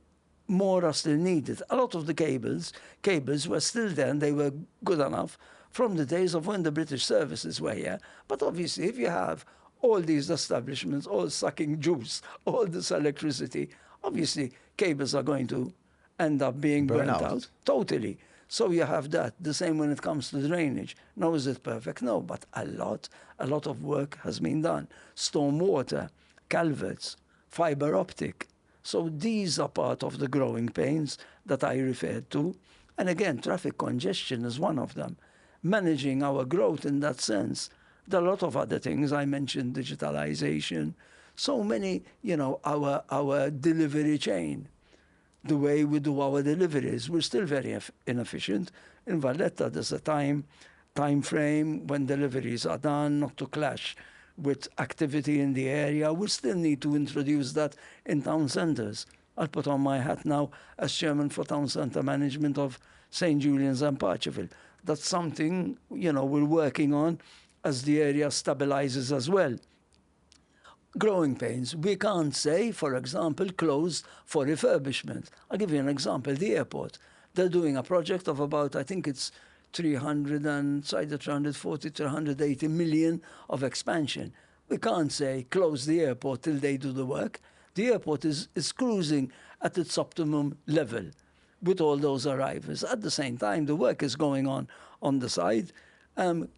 more are still needed. A lot of the cables were still there, and they were good enough from the days of when the British services were here. But obviously, if you have all these establishments all sucking juice, all this electricity, obviously cables are going to end up being Burn burnt out. out. Totally. So you have that. The same when it comes to drainage. Now, is it perfect? No, but a lot of work has been done. Stormwater, culverts, fiber optic. So these are part of the growing pains that I referred to. And again, traffic congestion is one of them. Managing our growth in that sense. There are a lot of other things. I mentioned digitalisation. So many, our delivery chain, the way we do our deliveries, we're still very inefficient. In Valletta, there's a time frame when deliveries are done, not to clash with activity in the area. We still need to introduce that in town centres. I'll put on my hat now as chairman for town centre management of St. Julian's and Paceville. That's something, we're working on as the area stabilises as well. Growing pains. We can't say, for example, closed for refurbishment. I'll give you an example. The airport. They're doing a project of about, I think it's 340, 380 million of expansion. We can't say close the airport till they do the work. The airport is cruising at its optimum level with all those arrivals. At the same time, the work is going on the side,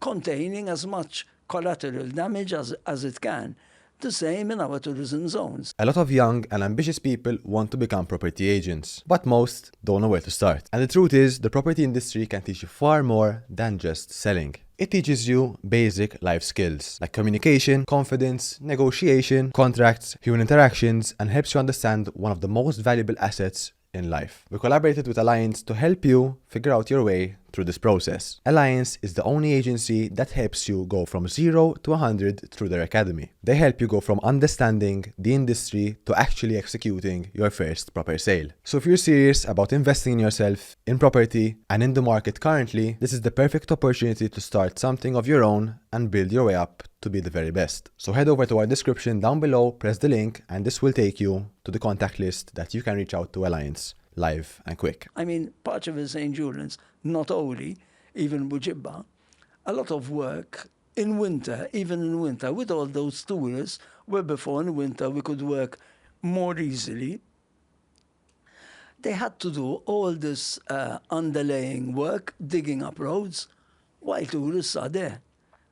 containing as much collateral damage as it can. The same in our tourism zones. A lot of young and ambitious people want to become property agents, but most don't know where to start. And the truth is, the property industry can teach you far more than just selling. It teaches you basic life skills like communication, confidence, negotiation, contracts, human interactions, and helps you understand one of the most valuable assets in life. We collaborated with Alliance to help you figure out your way through this process. Alliance is the only agency that helps you go from 0 to 100 through their academy. They help you go from understanding the industry to actually executing your first proper sale. So if you're serious about investing in yourself, in property, and in the market currently, this is the perfect opportunity to start something of your own and build your way up to be the very best. So head over to our description down below, press the link, and this will take you to the contact list that you can reach out to Alliance live and quick. I mean, Paceville, St. Julian's, not only, even Bujibba, a lot of work in winter, even in winter, with all those tourists, where before in winter we could work more easily. They had to do all this underlaying work, digging up roads, while tourists are there.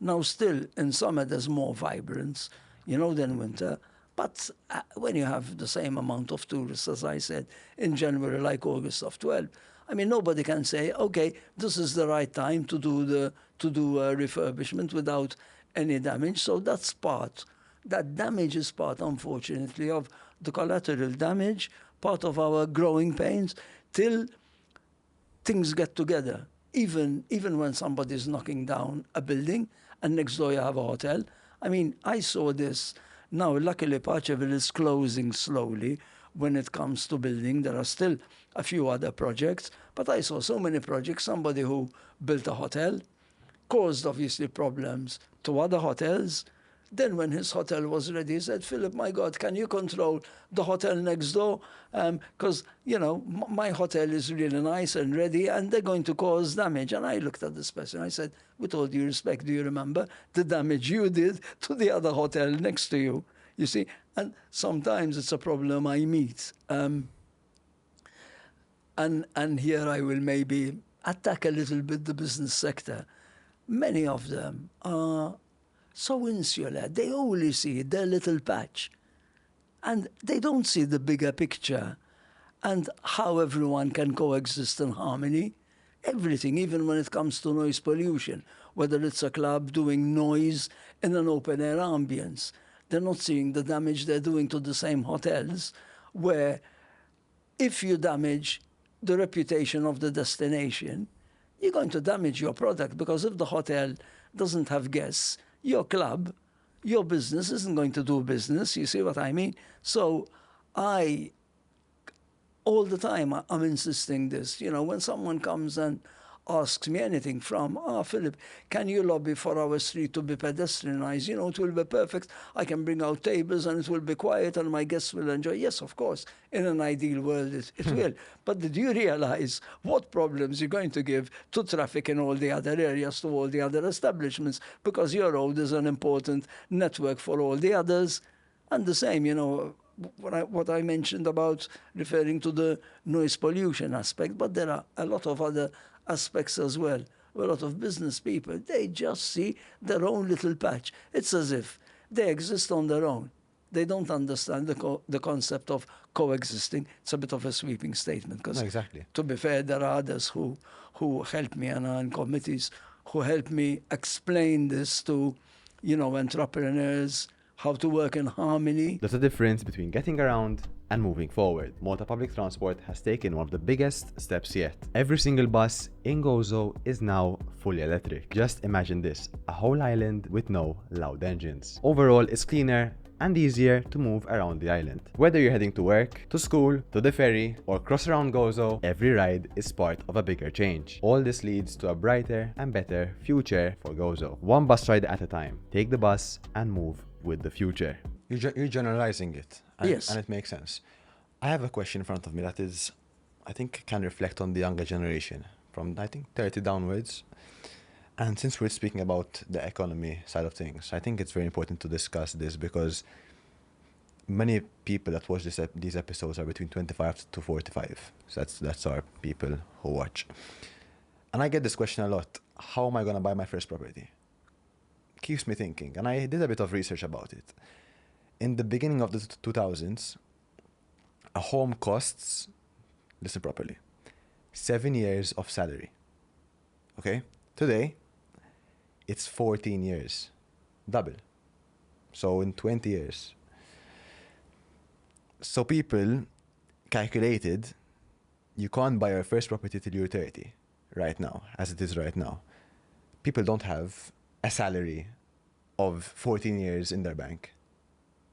Now still, in summer there's more vibrance, than winter. But when you have the same amount of tourists, as I said, in January, like August of 12, I mean, nobody can say, okay, this is the right time to do refurbishment without any damage. So that's part. That damage is part, unfortunately, of the collateral damage, part of our growing pains, till things get together. Even when somebody is knocking down a building and next door you have a hotel. I mean, I saw this. Now, luckily, Paceville is closing slowly when it comes to building. There are still a few other projects, but I saw so many projects. Somebody who built a hotel caused, obviously, problems to other hotels. Then when his hotel was ready, he said, Philip, my God, can you control the hotel next door? Because, my hotel is really nice and ready, and they're going to cause damage. And I looked at this person. I said, with all due respect, do you remember the damage you did to the other hotel next to you? You see? And sometimes it's a problem I meet. And here I will maybe attack a little bit the business sector. Many of them are so insular. They only see their little patch. And they don't see the bigger picture and how everyone can coexist in harmony. Everything, even when it comes to noise pollution, whether it's a club doing noise in an open-air ambience. They're not seeing the damage they're doing to the same hotels, where if you damage the reputation of the destination, you're going to damage your product, because if the hotel doesn't have guests, your club your business isn't going to do business. You see what I mean? So I, all the time, I'm insisting this. You know, when someone comes and asks me anything from, Philip, can you lobby for our street to be pedestrianised? You know, it will be perfect. I can bring out tables and it will be quiet and my guests will enjoy. Yes, of course, in an ideal world, it will. But did you realize what problems you're going to give to traffic in all the other areas, to all the other establishments? Because your road is an important network for all the others. And the same, you know, what I mentioned about referring to the noise pollution aspect, but there are a lot of other aspects as well. A lot of business people, they just see their own little patch. It's as if they exist on their own. They don't understand the concept of coexisting. It's a bit of a sweeping statement because, No, exactly. to be fair, there are others who help me and are in committees who help me explain this to, you know, entrepreneurs, how to work in harmony. There's a difference between getting around and moving forward. Malta public transport has taken one of the biggest steps yet. Every single bus in Gozo is now fully electric. Just imagine this, a whole island with no loud engines. Overall, it's cleaner and easier to move around the island. Whether you're heading to work, to school, to the ferry, or cross around Gozo, every ride is part of a bigger change. All this leads to a brighter and better future for Gozo. One bus ride at a time. Take the bus and move with the future. You're generalizing it, Yes. and it makes sense. I have a question in front of me that is, I think, can reflect on the younger generation from, I think, 30 downwards. And since we're speaking about the economy side of things, I think it's very important to discuss this because many people that watch these episodes are between 25 to 45. So that's our people who watch. And I get this question a lot. How am I going to buy my first property? Keeps me thinking. And I did a bit of research about it. In the beginning of the 2000s, a home costs, listen properly, 7 years of salary. Okay? Today, it's 14 years. Double. So in 20 years. So people calculated you can't buy your first property till you're 30 right now, as it is right now. People don't have a salary of 14 years in their bank.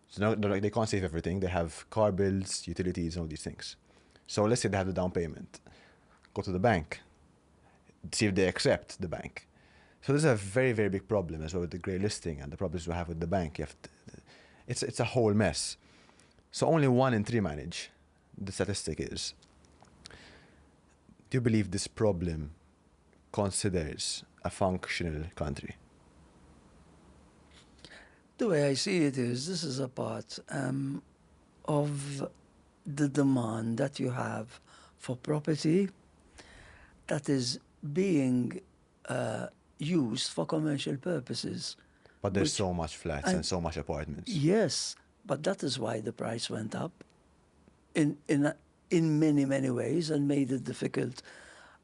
So they can't save everything. They have car bills, utilities, and all these things. So let's say they have the down payment. Go to the bank. See if they accept the bank. So this is a very, very big problem as well with the grey listing and the problems we have with the bank. It's a whole mess. So only 1 in 3 manage. The statistic is. Do you believe this problem considers a functional country? The way I see it is, this is a part of the demand that you have for property that is being used for commercial purposes. But there's so much flats and so much apartments. Yes, but that is why the price went up in many, many ways and made it difficult.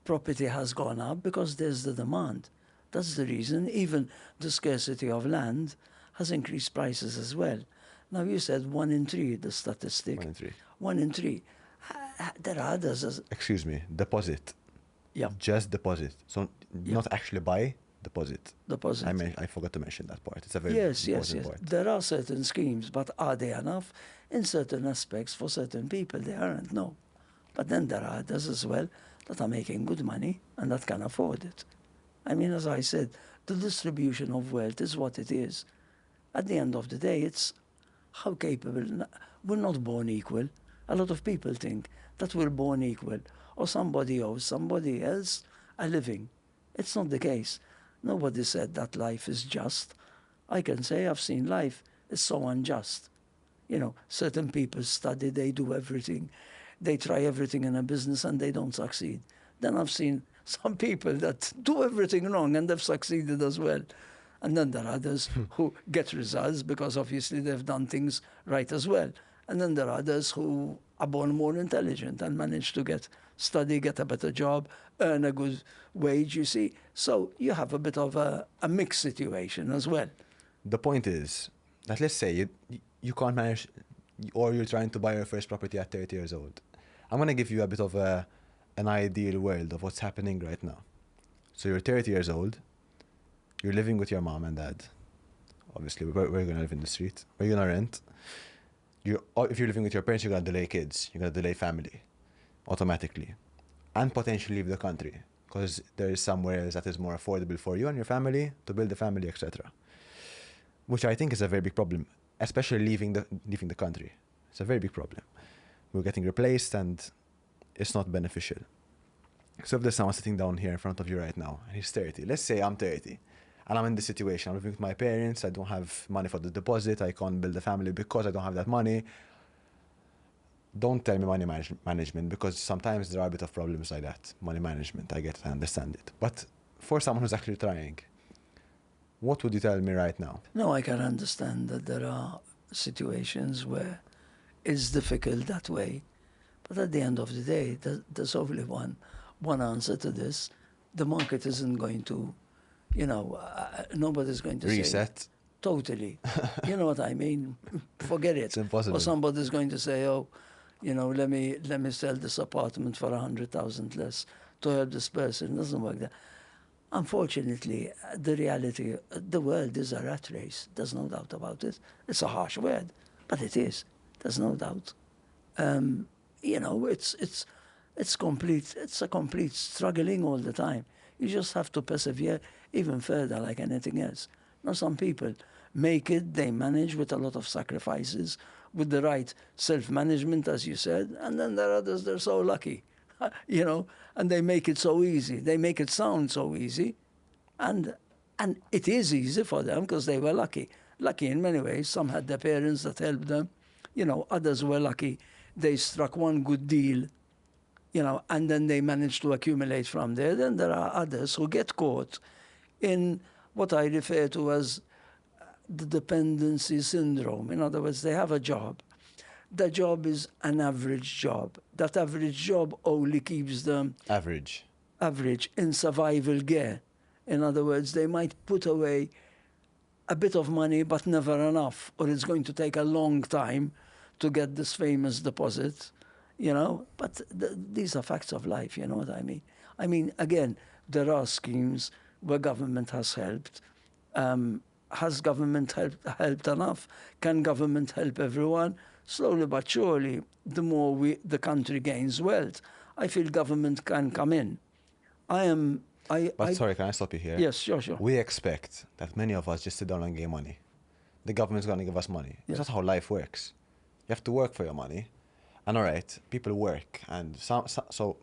Property has gone up because there's the demand. That's the reason. Even the scarcity of land has increased prices as well. Now you said 1 in 3, the statistic. 1 in 3. 1 in 3. There are others. Excuse me, deposit. Yeah. Just deposit. So not actually buy, deposit. Deposit. I forgot to mention that part. It's a very Yes. important part. There are certain schemes, but are they enough? In certain aspects, for certain people, they aren't, no. But then there are others as well that are making good money and that can afford it. I mean, as I said, the distribution of wealth is what it is. At the end of the day, it's how capable. We're not born equal. A lot of people think that we're born equal or somebody owes somebody else a living. It's not the case. Nobody said that life is just. I can say I've seen life is so unjust. You know, certain people study, they do everything. They try everything in a business and they don't succeed. Then I've seen some people that do everything wrong and they've succeeded as well. And then there are others who get results because obviously they've done things right as well. And then there are others who are born more intelligent and manage to study, get a better job, earn a good wage, you see. So you have a bit of a mixed situation as well. The point is that let's say you can't manage, or you're trying to buy your first property at 30 years old. I'm going to give you a bit of an ideal world of what's happening right now. So you're 30 years old, you're living with your mom and dad, obviously. We're going to live in the street. We're going to rent. If you're living with your parents, you're going to delay kids. You're going to delay family automatically. And potentially leave the country because there is somewhere else that is more affordable for you and your family to build a family, etc. Which I think is a very big problem, especially leaving the country. It's a very big problem. We're getting replaced and it's not beneficial. So if there's someone sitting down here in front of you right now and he's 30, let's say I'm 30 and I'm in this situation, I'm living with my parents, I don't have money for the deposit, I can't build a family because I don't have that money. Don't tell me money management because sometimes there are a bit of problems like that. Money management, I get it, I understand it. But for someone who's actually trying, what would you tell me right now? No, I can understand that there are situations where it's difficult that way. But at the end of the day, there's only one answer to this. The market isn't going to, nobody's going to Reset. say. Totally. You know what I mean? Forget it. It's impossible. Or somebody's going to say, oh, let me sell this apartment for 100,000 less to help this person. It doesn't work that. Unfortunately, the reality, the world is a rat race. There's no doubt about it. It's a harsh word, but it is. There's no doubt. It's complete. It's a complete struggling all the time. You just have to persevere even further, like anything else. Now, some people make it. They manage with a lot of sacrifices, with the right self-management, as you said, and then there are others. They're so lucky, and they make it so easy. They make it sound so easy, and it is easy for them because they were lucky. Lucky in many ways. Some had their parents that helped them. Others were lucky. They struck one good deal, and then they managed to accumulate from there. Then there are others who get caught in what I refer to as the dependency syndrome. In other words, they have a job. The job is an average job. That average job only keeps them Average in survival gear. In other words, they might put away a bit of money, but never enough, or it's going to take a long time to get this famous deposit, But these are facts of life, you know what I mean? I mean, again, there are schemes where government has helped. Has government helped enough? Can government help everyone? Slowly but surely, the more the country gains wealth, I feel government can come in. Sorry, can I stop you here? Yes, sure. We expect that many of us just sit down and get money. The government's going to give us money. Yes. It's not how life works. You have to work for your money. And all right, people work. And so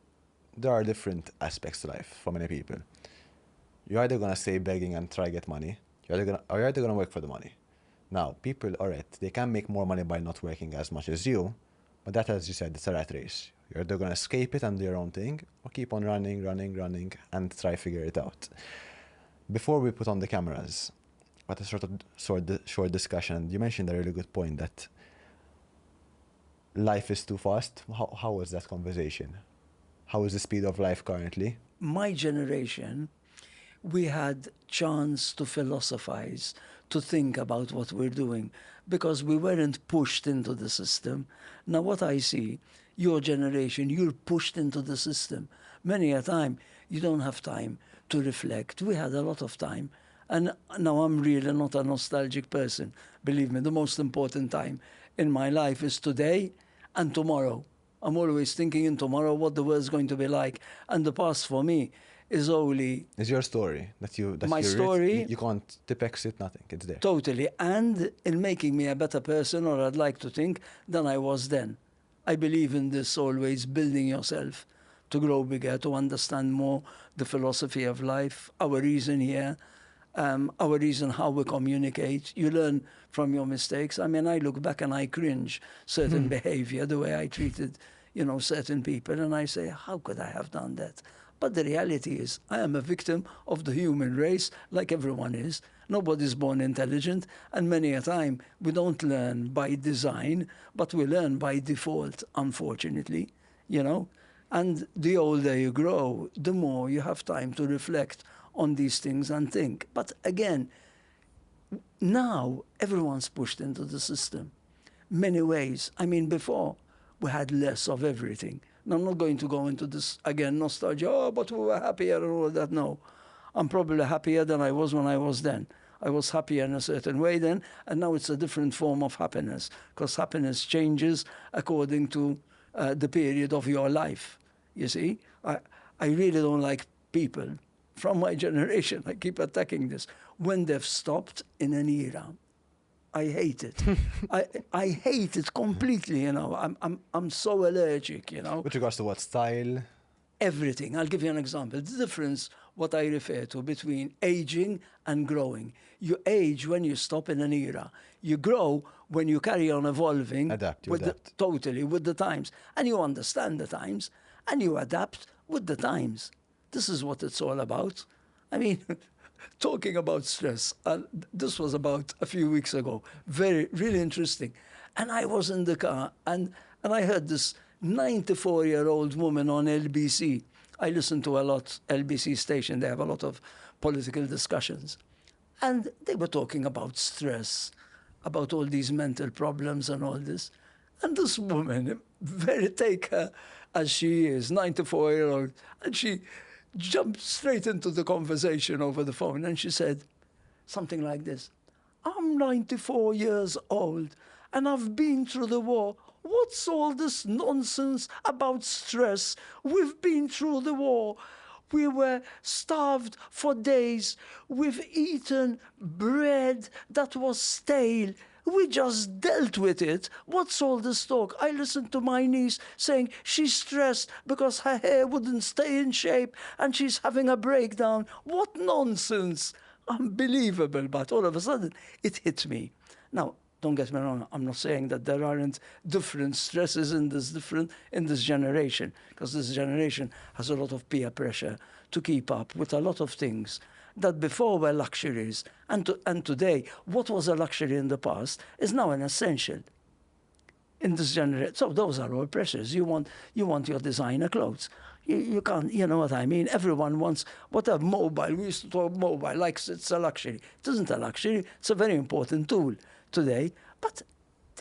there are different aspects to life for many people. You're either going to stay begging and try to get money, or you're either going to work for the money. Now, people, all right, they can make more money by not working as much as you, but that, as you said, it's a rat race. You're either going to escape it and do your own thing, or keep on running, and try to figure it out. Before we put on the cameras, what a short discussion, you mentioned a really good point that life is too fast. How was that conversation? How is the speed of life currently? My generation, we had chance to philosophize, to think about what we're doing, because we weren't pushed into the system. Now, what I see, your generation, you're pushed into the system. Many a time, you don't have time to reflect. We had a lot of time. And now I'm really not a nostalgic person. Believe me, the most important time in my life is today and tomorrow. I'm always thinking in tomorrow what the world's going to be like. And the past for me is only... It's your story. My story. You can't depict it, nothing. It's there. Totally. And in making me a better person, or I'd like to think, than I was then. I believe in this always, building yourself to grow bigger, to understand more the philosophy of life, our reason here, our reason how we communicate. You learn from your mistakes. I mean, I look back and I cringe certain behavior, the way I treated, certain people, and I say, how could I have done that? But the reality is, I am a victim of the human race, like everyone is. Nobody's born intelligent, and many a time we don't learn by design, but we learn by default, unfortunately, And the older you grow, the more you have time to reflect on these things and think. But again, now everyone's pushed into the system. Many ways. I mean, before, we had less of everything. Now, I'm not going to go into this, again, nostalgia, but we were happier and all that. No, I'm probably happier than I was when I was then. I was happy in a certain way then, and now it's a different form of happiness, because happiness changes according to the period of your life. You see, I really don't like people from my generation. I keep attacking this when they've stopped in an era. I hate it. I hate it completely. You know, I'm so allergic. You know, With regards to what style? everything. I'll give you an example. The difference, what I refer to, between aging and growing. You age when you stop in an era. You grow when you carry on evolving. Adapt, you with adapt. Totally, with the times. And you understand the times, and you adapt with the times. This is what it's all about. I mean, talking about stress, this was about a few weeks ago. Really interesting. And I was in the car, and I heard this 94-year-old woman on LBC. I listen to a lot, LBC station, they have a lot of political discussions. And they were talking about stress, about all these mental problems and all this. And this woman, very take her as she is, 94-year-old, and she jumped straight into the conversation over the phone, and she said something like this: I'm 94 years old, and I've been through the war. What's all this nonsense about stress? We've been through the war. We were starved for days. We've eaten bread that was stale. We just dealt with it. What's all this talk? I listened to my niece saying she's stressed because her hair wouldn't stay in shape and she's having a breakdown. What nonsense! Unbelievable. But all of a sudden, it hit me. Now, don't get me wrong, I'm not saying that there aren't different stresses in this generation, because this generation has a lot of peer pressure to keep up with a lot of things that before were luxuries. And today, what was a luxury in the past is now an essential in this generation. So those are all pressures. You want your designer clothes. You can't, you know what I mean? Everyone wants a mobile. We used to talk mobile like it's a luxury. It isn't a luxury. It's a very important tool today, but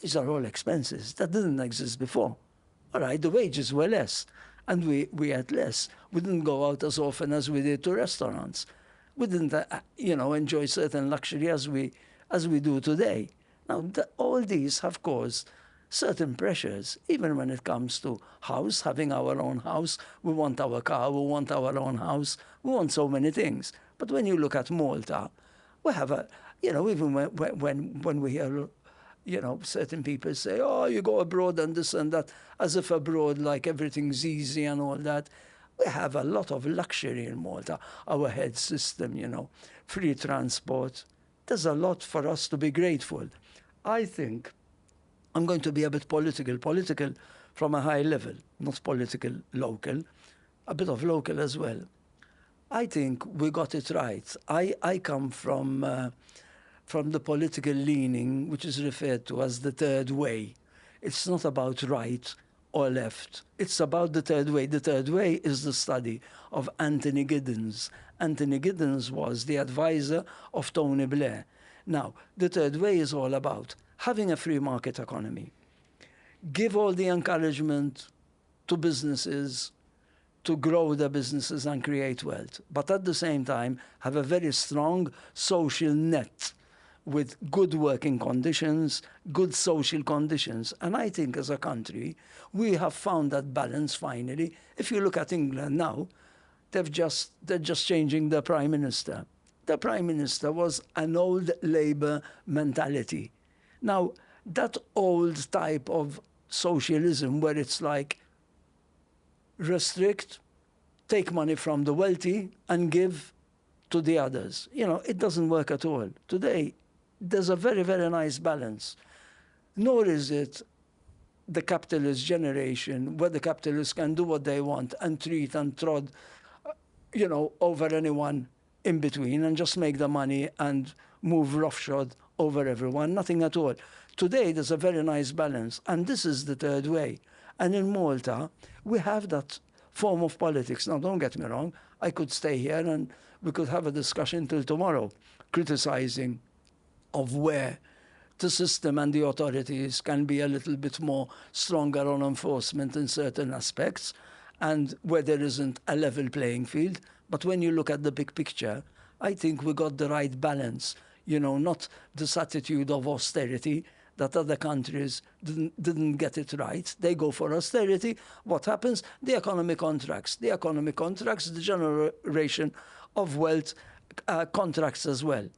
these are all expenses that didn't exist before. All right, the wages were less, and we had less. We didn't go out as often as we did to restaurants. We didn't, enjoy certain luxury as we do today. Now, all these have caused certain pressures, even when it comes to having our own house. We want our car, we want our own house, we want so many things. But when you look at Malta, we have even when we hear, certain people say, oh, you go abroad and this and that, as if abroad, like everything's easy and all that. We have a lot of luxury in Malta. Our health system, free transport. There's a lot for us to be grateful. I think I'm going to be a bit political from a high level, not political local, a bit of local as well. I think we got it right. I come from the political leaning, which is referred to as the third way. It's not about right or left. It's about the third way. The third way is the study of Anthony Giddens. Anthony Giddens was the advisor of Tony Blair. Now, the third way is all about having a free market economy. Give all the encouragement to businesses to grow their businesses and create wealth. But at the same time, have a very strong social net with good working conditions, good social conditions. And I think as a country, we have found that balance finally. If you look at England now, they're just changing the Prime Minister. The Prime Minister was an old Labour mentality. Now, that old type of socialism where it's like restrict, take money from the wealthy and give to the others. It doesn't work at all. Today, there's a very, very nice balance. Nor is it the capitalist generation where the capitalists can do what they want and treat and trod, over anyone in between and just make the money and move roughshod over everyone. Nothing at all. Today, there's a very nice balance. And this is the third way. And in Malta, we have that form of politics. Now, don't get me wrong. I could stay here and we could have a discussion till tomorrow, criticizing of where the system and the authorities can be a little bit more stronger on enforcement in certain aspects and where there isn't a level playing field. But when you look at the big picture, I think we got the right balance. not this attitude of austerity that other countries didn't get it right. They go for austerity. What happens? The economy contracts. The economy contracts, the generation of wealth contracts as well.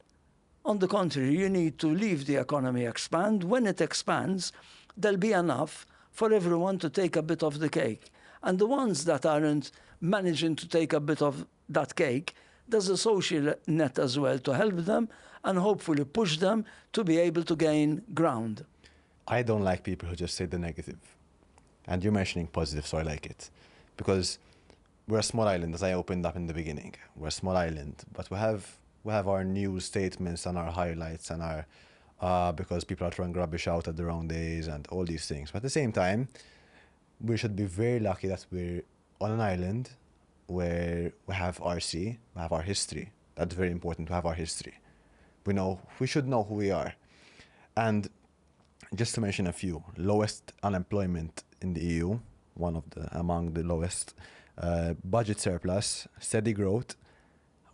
On the contrary, you need to leave the economy expand. When it expands, there'll be enough for everyone to take a bit of the cake. And the ones that aren't managing to take a bit of that cake, there's a social net as well to help them and hopefully push them to be able to gain ground. I don't like people who just say the negative. And you're mentioning positive, so I like it. Because we're a small island, as I opened up in the beginning. We're a small island, but we have our news statements and our highlights and our because people are throwing rubbish out at the wrong days and all these things. But at the same time, we should be very lucky that we're on an island where we have our sea, we have our history. That's very important to have our history. We should know who we are. And just to mention a few, lowest unemployment in the EU, among the lowest, budget surplus, steady growth,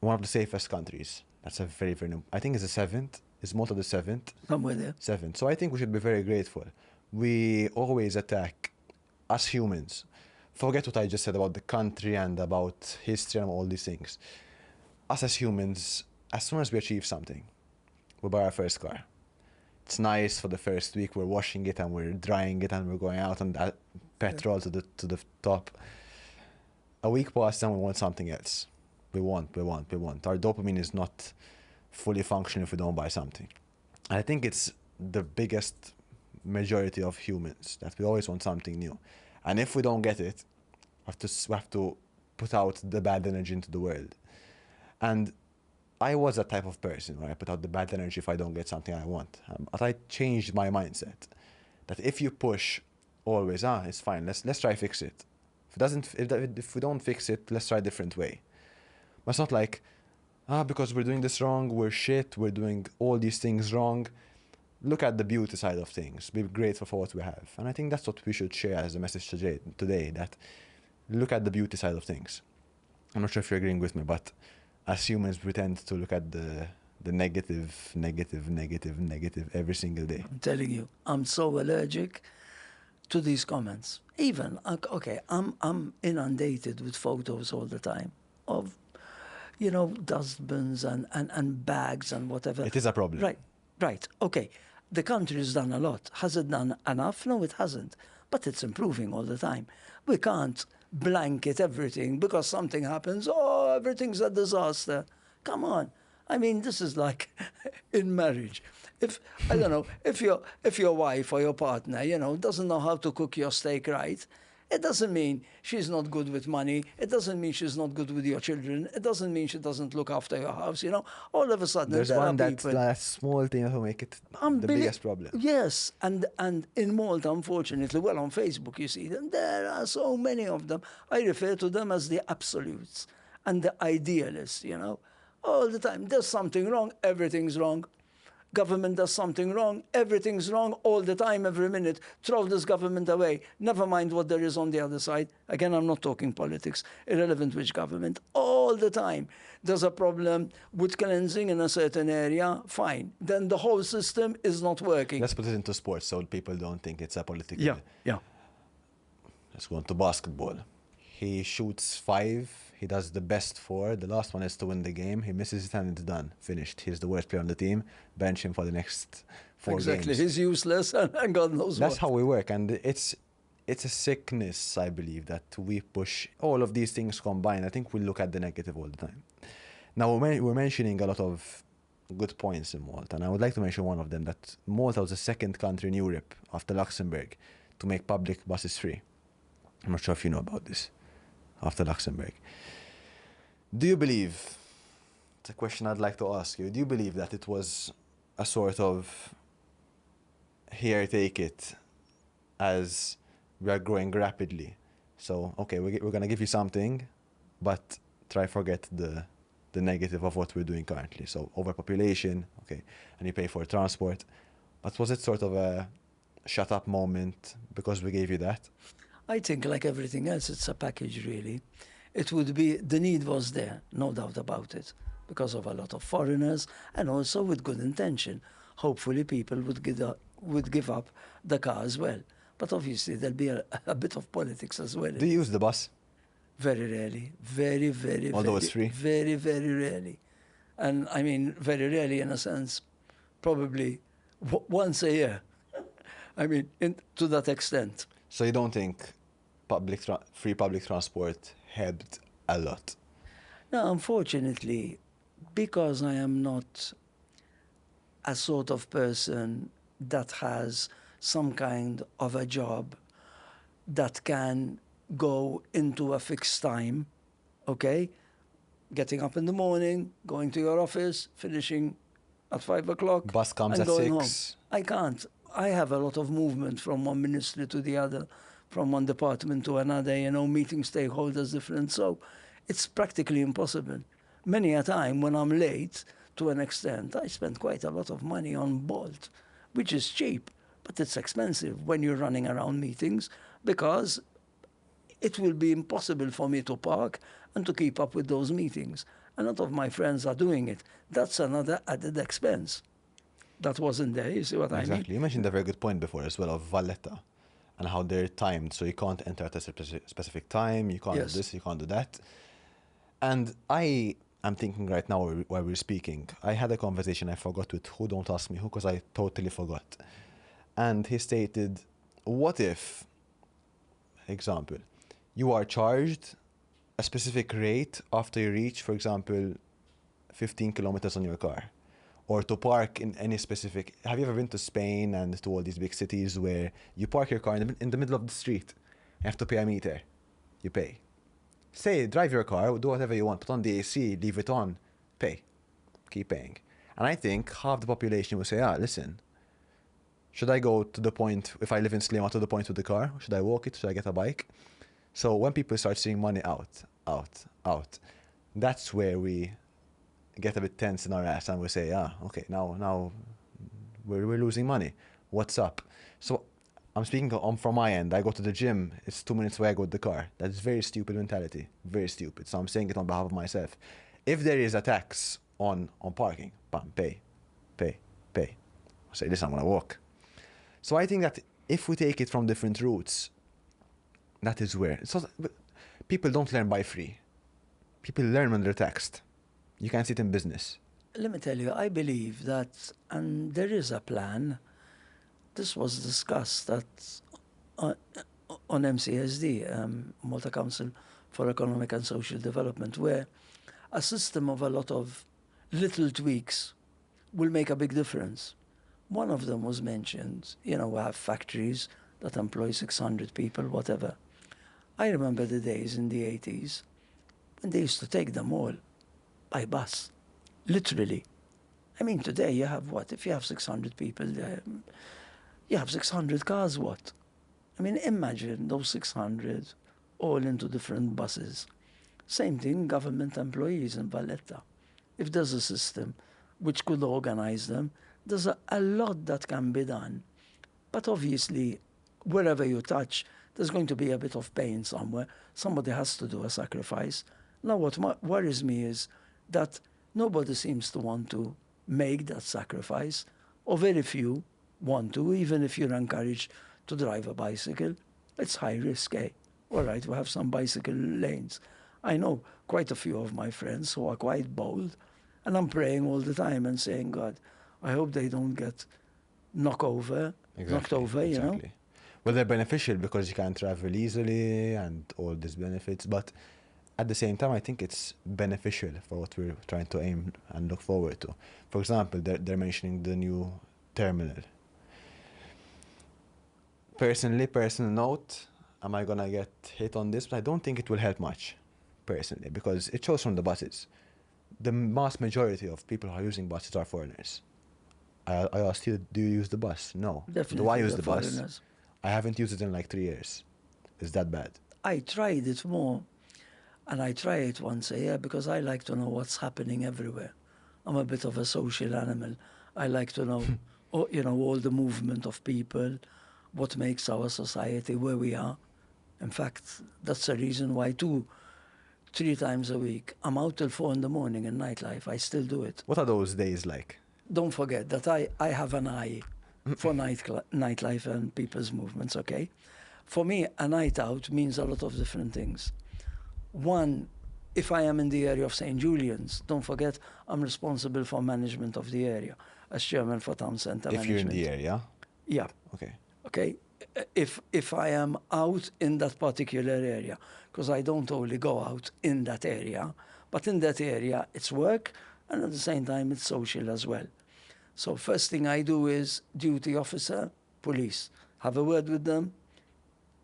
one of the safest countries. That's a very, very, I think it's the seventh. Is Malta the seventh? Somewhere there. Seventh. So I think we should be very grateful. We always attack, us humans. Forget what I just said about the country and about history and all these things. Us as humans, as soon as we achieve something, we buy our first car. It's nice for the first week, we're washing it and we're drying it and we're going out on that petrol to the top. A week passes and we want something else. We want. Our dopamine is not fully functional if we don't buy something. And I think it's the biggest majority of humans that we always want something new. And if we don't get it, we have to put out the bad energy into the world. And I was that type of person where I put out the bad energy if I don't get something I want. But I changed my mindset that if you push always, it's fine, let's try fix it. If we don't fix it, let's try a different way. But it's not like, because we're doing this wrong, we're shit, we're doing all these things wrong. Look at the beauty side of things. Be grateful for what we have. And I think that's what we should share as a message today, that look at the beauty side of things. I'm not sure if you're agreeing with me, but as humans, we tend to look at the negative every single day. I'm telling you, I'm so allergic to these comments. Even, okay, I'm inundated with photos all the time of, dustbins and bags and whatever. It is a problem. Right. Okay. The country has done a lot. Has it done enough? No, it hasn't. But it's improving all the time. We can't blanket everything because something happens. Oh, everything's a disaster. Come on. I mean, this is like in marriage. If your wife or your partner, doesn't know how to cook your steak right, it doesn't mean she's not good with money. It doesn't mean she's not good with your children. It doesn't mean she doesn't look after your house. All of a sudden there's one that small thing that will make it the biggest problem. Yes, and in Malta, unfortunately, well, on Facebook you see them. There are so many of them. I refer to them as the absolutes and the idealists. All the time. There's something wrong. Everything's wrong. Government does something wrong, everything's wrong all the time, every minute. Throw this government away. Never mind what there is on the other side. Again, I'm not talking politics, irrelevant which government. All the time. There's a problem with cleansing in a certain area, fine. Then the whole system is not working. Let's put it into sports so people don't think it's a political. Yeah. Let's go on to basketball. He shoots 5. He does the best 4. The last one is to win the game. He misses it and it's done. Finished. He's the worst player on the team. Bench him for the next 4 games. Exactly. He's useless and God knows That's what. how we work. And it's a sickness, I believe, that we push all of these things combined. I think we look at the negative all the time. Now, we're mentioning a lot of good points in Malta. And I would like to mention one of them, that Malta was the second country in Europe after Luxembourg to make public buses free. I'm not sure if you know about this. After Luxembourg. Do you believe, it's a question I'd like to ask you, do you believe that it was a sort of, here, take it, as we are growing rapidly? So, okay, we're going to give you something, but try forget the negative of what we're doing currently. So, overpopulation, okay, and you pay for transport. But was it sort of a shut up moment because we gave you that? I think, like everything else, it's a package, really. It would be, the need was there, no doubt about it. because of a lot of foreigners and also with good intention. Hopefully people would give up the car as well. But obviously there'll be a bit of politics as well. Do you use the bus? Very rarely. Very, very, Although very, it's free? very, very rarely. And I mean, very rarely in a sense, probably once a year. I mean, to that extent. So you don't think free public transport helped a lot? Now, unfortunately, because I am not a sort of person that has some kind of a job that can go into a fixed time, okay? Getting up in the morning, going to your office, finishing at 5 o'clock, Bus comes and at going 6. home. I can't. I have a lot of movement from one ministry to the other, from one department to another, meeting stakeholders different. So it's practically impossible. Many a time when I'm late, to an extent, I spend quite a lot of money on Bolt, which is cheap, but it's expensive when you're running around meetings because it will be impossible for me to park and to keep up with those meetings. A lot of my friends are doing it. That's another added expense. That wasn't there, you see what I mean? Exactly. You mentioned a very good point before as well of Valletta and how they're timed. So you can't enter at a specific time, you can't Yes. do this, you can't do that. And I am thinking right now while we're speaking, I had a conversation, I forgot with who, don't ask me who, because I totally forgot. And he stated, what if, example, you are charged a specific rate after you reach, for example, 15 kilometers on your car, or to park in any specific. Have you ever been to Spain and to all these big cities where you park your car in the middle of the street? You have to pay a meter. You pay. Say, drive your car, do whatever you want, put on the AC, leave it on, pay. Keep paying. And I think half the population will say, listen, should I go to the point, if I live in Slima, to the point with the car? Should I walk it? Should I get a bike? So when people start seeing money out, that's where we get a bit tense in our ass and we say, okay, now we're losing money. What's up? So I'm speaking from my end. I go to the gym. It's 2 minutes away. I go with the car. That's very stupid mentality. Very stupid. So I'm saying it on behalf of myself. If there is a tax on parking, bam, pay. I say, listen, I'm going to walk. So I think that if we take it from different routes, that is where. People don't learn by free. People learn when they're taxed. You can see it in business. Let me tell you, I believe that, and there is a plan, this was discussed on MCSD, Malta Council for Economic and Social Development, where a system of a lot of little tweaks will make a big difference. One of them was mentioned, we have factories that employ 600 people, whatever. I remember the days in the 80s when they used to take them all by bus, literally. I mean, today you have what? If you have 600 people there, you have 600 cars, what? I mean, imagine those 600 all into different buses. Same thing, government employees in Valletta. If there's a system which could organize them, there's a lot that can be done. But obviously, wherever you touch, there's going to be a bit of pain somewhere. Somebody has to do a sacrifice. Now, what worries me is that nobody seems to want to make that sacrifice, or very few want to, even if you're encouraged to drive a bicycle. It's high risk, eh? All right, we have some bicycle lanes. I know quite a few of my friends who are quite bold, and I'm praying all the time and saying, God, I hope they don't get knocked over, you know? Well, they're beneficial because you can travel easily and all these benefits, but at the same time, I think it's beneficial for what we're trying to aim and look forward to. For example, they're mentioning the new terminal. Personal note, am I gonna get hit on this? But I don't think it will help much, personally, because it shows from the buses. The vast majority of people who are using buses are foreigners. I asked you, do you use the bus? No. Definitely. Do I use the foreigners. bus? I haven't used it in like 3 years. Is that bad? I tried it more, and I try it once a year because I like to know what's happening everywhere. I'm a bit of a social animal. I like to know, all the movement of people, what makes our society where we are. In fact, that's the reason why two 3 times a week. I'm out till 4 in the morning in nightlife. I still do it. What are those days like? Don't forget that I have an eye for nightlife and people's movements, okay? For me, a night out means a lot of different things. One, if I am in the area of St. Julian's, don't forget I'm responsible for management of the area as chairman for town centre If management. you're in the area? Yeah. Okay. Okay. If I am out in that particular area, because I don't only go out in that area, but in that area it's work and at the same time it's social as well. So first thing I do is duty officer, police. Have a word with them,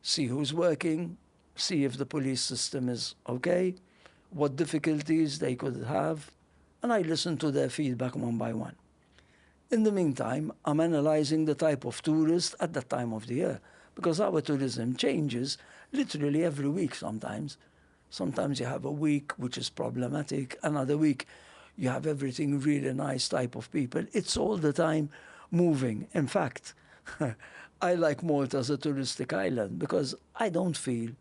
see who's working, see if the police system is okay, what difficulties they could have, and I listen to their feedback one by one. In the meantime, I'm analyzing the type of tourist at that time of the year, because our tourism changes literally every week sometimes. Sometimes you have a week which is problematic, another week you have everything really nice type of people. It's all the time moving. In fact, I like Malta as a touristic island because I don't feel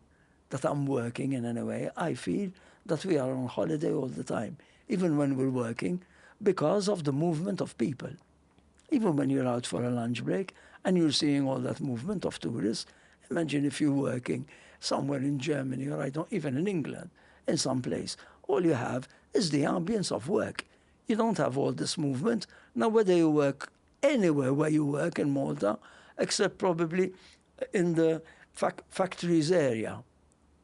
that I'm working in any way. I feel that we are on holiday all the time, even when we're working, because of the movement of people. Even when you're out for a lunch break and you're seeing all that movement of tourists, imagine if you're working somewhere in Germany or even in England, in some place. All you have is the ambience of work. You don't have all this movement. Now, whether you work anywhere where you work in Malta, except probably in the factories area,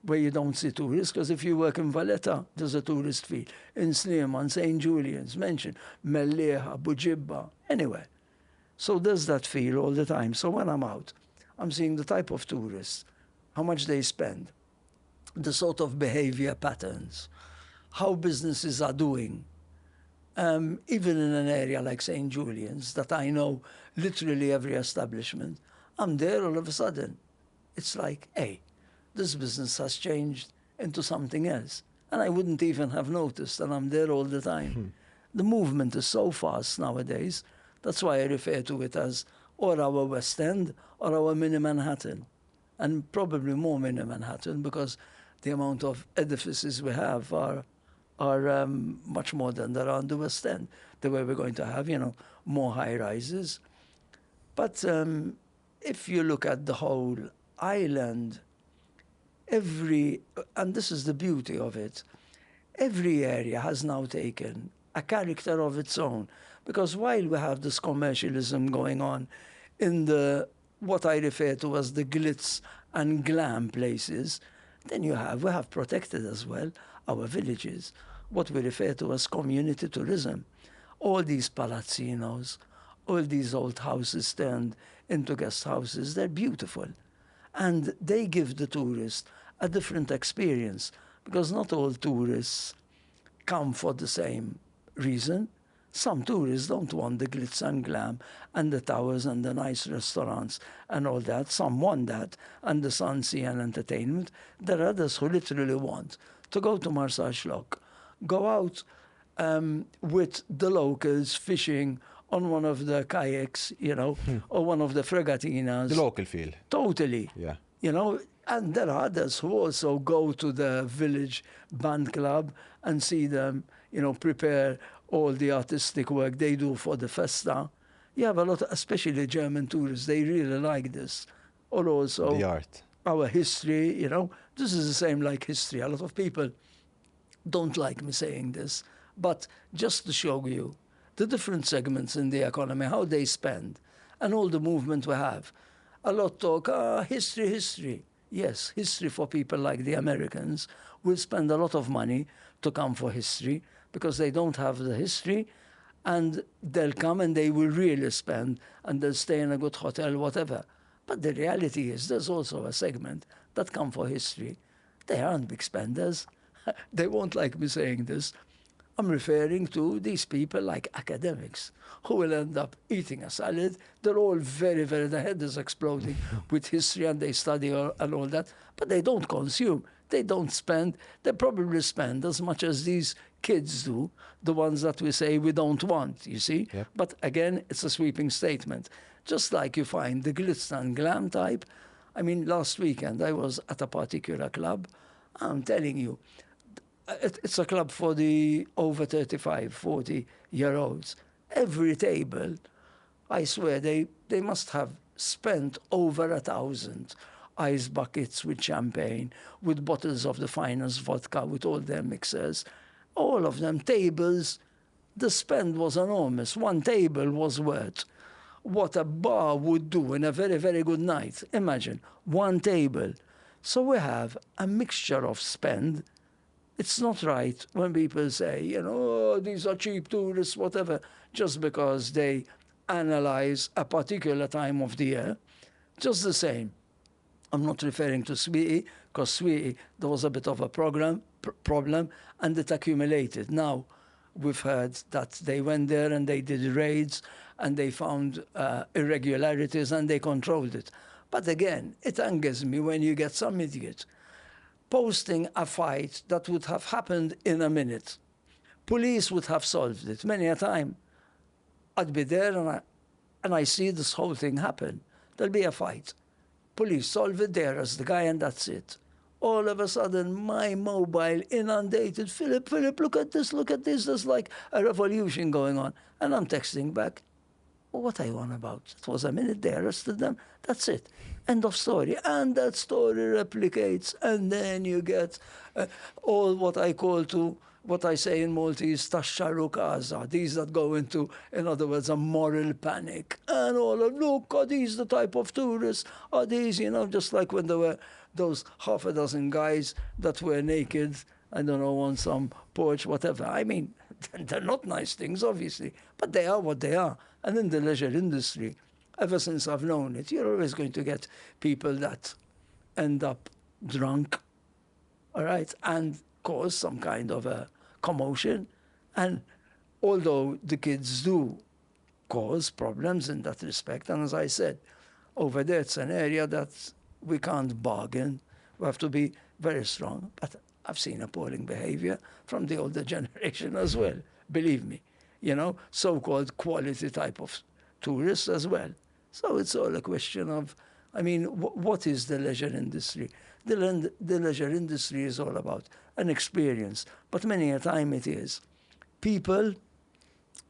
where you don't see tourists, because if you work in Valletta, there's a tourist feel. In Sleeman, St. Julian's, mentioned, Melleha, Bujibba, anywhere. So there's that feel all the time. So when I'm out, I'm seeing the type of tourists, how much they spend, the sort of behavior patterns, how businesses are doing. Even in an area like St. Julian's, that I know literally every establishment, I'm there all of a sudden. It's like, hey, this business has changed into something else. And I wouldn't even have noticed, and I'm there all the time. The movement is so fast nowadays. That's why I refer to it as or our West End or our mini Manhattan. And probably more mini Manhattan because the amount of edifices we have are much more than there are on the West End. The way we're going to have, more high rises. But if you look at the whole island, and this is the beauty of it, every area has now taken a character of its own. Because while we have this commercialism going on in what I refer to as the glitz and glam places, then we have protected as well our villages, what we refer to as community tourism. All these palazzinos, all these old houses turned into guest houses, they're beautiful. And they give the tourist a different experience, because not all tourists come for the same reason. Some tourists don't want the glitz and glam and the towers and the nice restaurants and all that. Some want that and the sunsea and entertainment. There are others who literally want to go to Marsage Lock, go out with the locals fishing on one of the kayaks, or one of the fregatinas. The local feel. Totally. Yeah. And there are others who also go to the village band club and see them, prepare all the artistic work they do for the festa. You have a lot, especially German tourists, they really like this. Or also The art. our history, this is the same like history. A lot of people don't like me saying this, but just to show you the different segments in the economy, how they spend, and all the movement we have. A lot talk, history. Yes, history for people like the Americans will spend a lot of money to come for history because they don't have the history, and they'll come and they will really spend and they'll stay in a good hotel, whatever. But the reality is there's also a segment that come for history. They aren't big spenders. They won't like me saying this. I'm referring to these people like academics who will end up eating a salad. They're all very, very, their head is exploding with history and they study and all that, but they don't consume. They don't spend. They probably spend as much as these kids do, the ones that we say we don't want, you see? Yep. But again, it's a sweeping statement. Just like you find the glitz and glam type. I mean, last weekend I was at a particular club. I'm telling you, It's a club for the over 35, 40-year-olds. Every table, I swear, they must have spent over 1,000 ice buckets with champagne, with bottles of the finest vodka, with all their mixers. All of them, tables, the spend was enormous. One table was worth what a bar would do in a very, very good night. Imagine, one table. So we have a mixture of spend. It's not right when people say, oh, these are cheap tourists, whatever, just because they analyze a particular time of the year. Just the same. I'm not referring to Sweetie, because Sweetie, there was a bit of a problem, and it accumulated. Now, we've heard that they went there and they did raids, and they found irregularities, and they controlled it. But again, it angers me when you get some idiot posting a fight that would have happened in a minute. Police would have solved it many a time. I'd be there and I see this whole thing happen. There'll be a fight. Police solve it there as the guy, and that's it. All of a sudden, my mobile inundated. Philip, look at this. There's like a revolution going on. And I'm texting back. What are you on about? It was a minute, they arrested them. That's it. End of story. And that story replicates. And then you get all what I say in Maltese, tasharu kaza. These that go into, in other words, a moral panic. And all of, look, are these the type of tourists? Are these, just like when there were those half a dozen guys that were naked, I don't know, on some porch, whatever. I mean, they're not nice things, obviously, but they are what they are. And in the leisure industry, ever since I've known it, you're always going to get people that end up drunk, all right, and cause some kind of a commotion. And although the kids do cause problems in that respect, and as I said, over there it's an area that we can't bargain. We have to be very strong. But I've seen appalling behavior from the older generation as well, believe me. So-called quality type of tourists as well. So it's all a question of, what is the leisure industry? The leisure industry is all about an experience, but many a time it is people,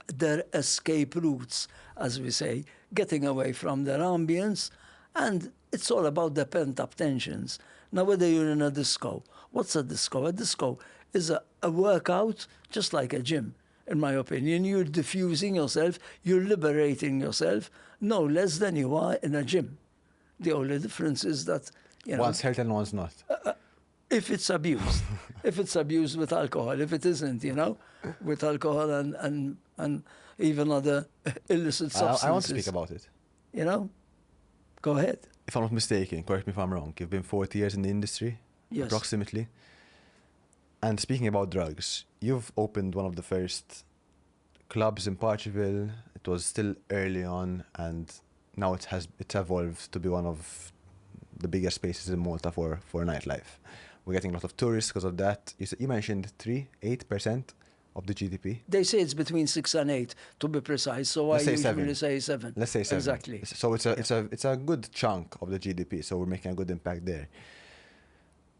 their escape routes, as we say, getting away from their ambience, and it's all about the pent-up tensions. Now, whether you're in a disco, what's a disco? A disco is a workout just like a gym. In my opinion, you're diffusing yourself, you're liberating yourself, no less than you are in a gym. The only difference is that, one's healthy and one's not. If it's abused, if it's abused with alcohol, if it isn't, with alcohol and even other illicit substances. I want to speak about it. Go ahead. If I'm not mistaken, correct me if I'm wrong, you've been 40 years in the industry, yes, approximately. And speaking about drugs, you've opened one of the first clubs in Paceville. It was still early on, and now it's evolved to be one of the biggest spaces in Malta for nightlife. We're getting a lot of tourists because of that. You mentioned 8% of the GDP. They say it's between 6 and 8, to be precise. So I usually say 7. Let's say 7. Exactly. So it's a good chunk of the GDP. So we're making a good impact there.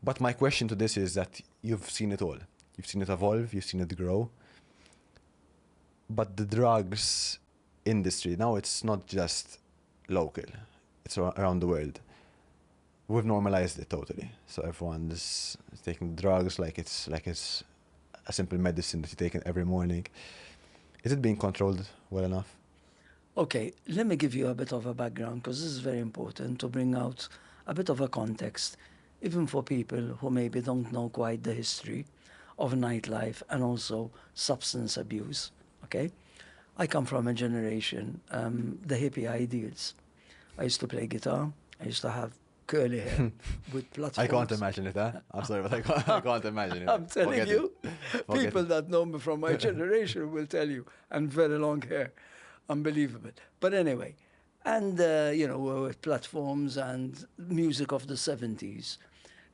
But my question to this is that you've seen it all. You've seen it evolve. You've seen it grow. But the drugs industry now, it's not just local. It's around the world. We've normalized it totally. So everyone is taking drugs like it's a simple medicine that you take every morning. Is it being controlled well enough? Okay, let me give you a bit of a background, because this is very important to bring out a bit of a context, even for people who maybe don't know quite the history of nightlife and also substance abuse. Okay, I come from a generation, the hippie ideals. I used to play guitar. I used to have curly hair with platforms. I can't imagine it, huh? I'm sorry, but I can't imagine it. I'm telling you, people that know me from my generation will tell you, and very long hair. Unbelievable. But anyway, and, with platforms and music of the 70s,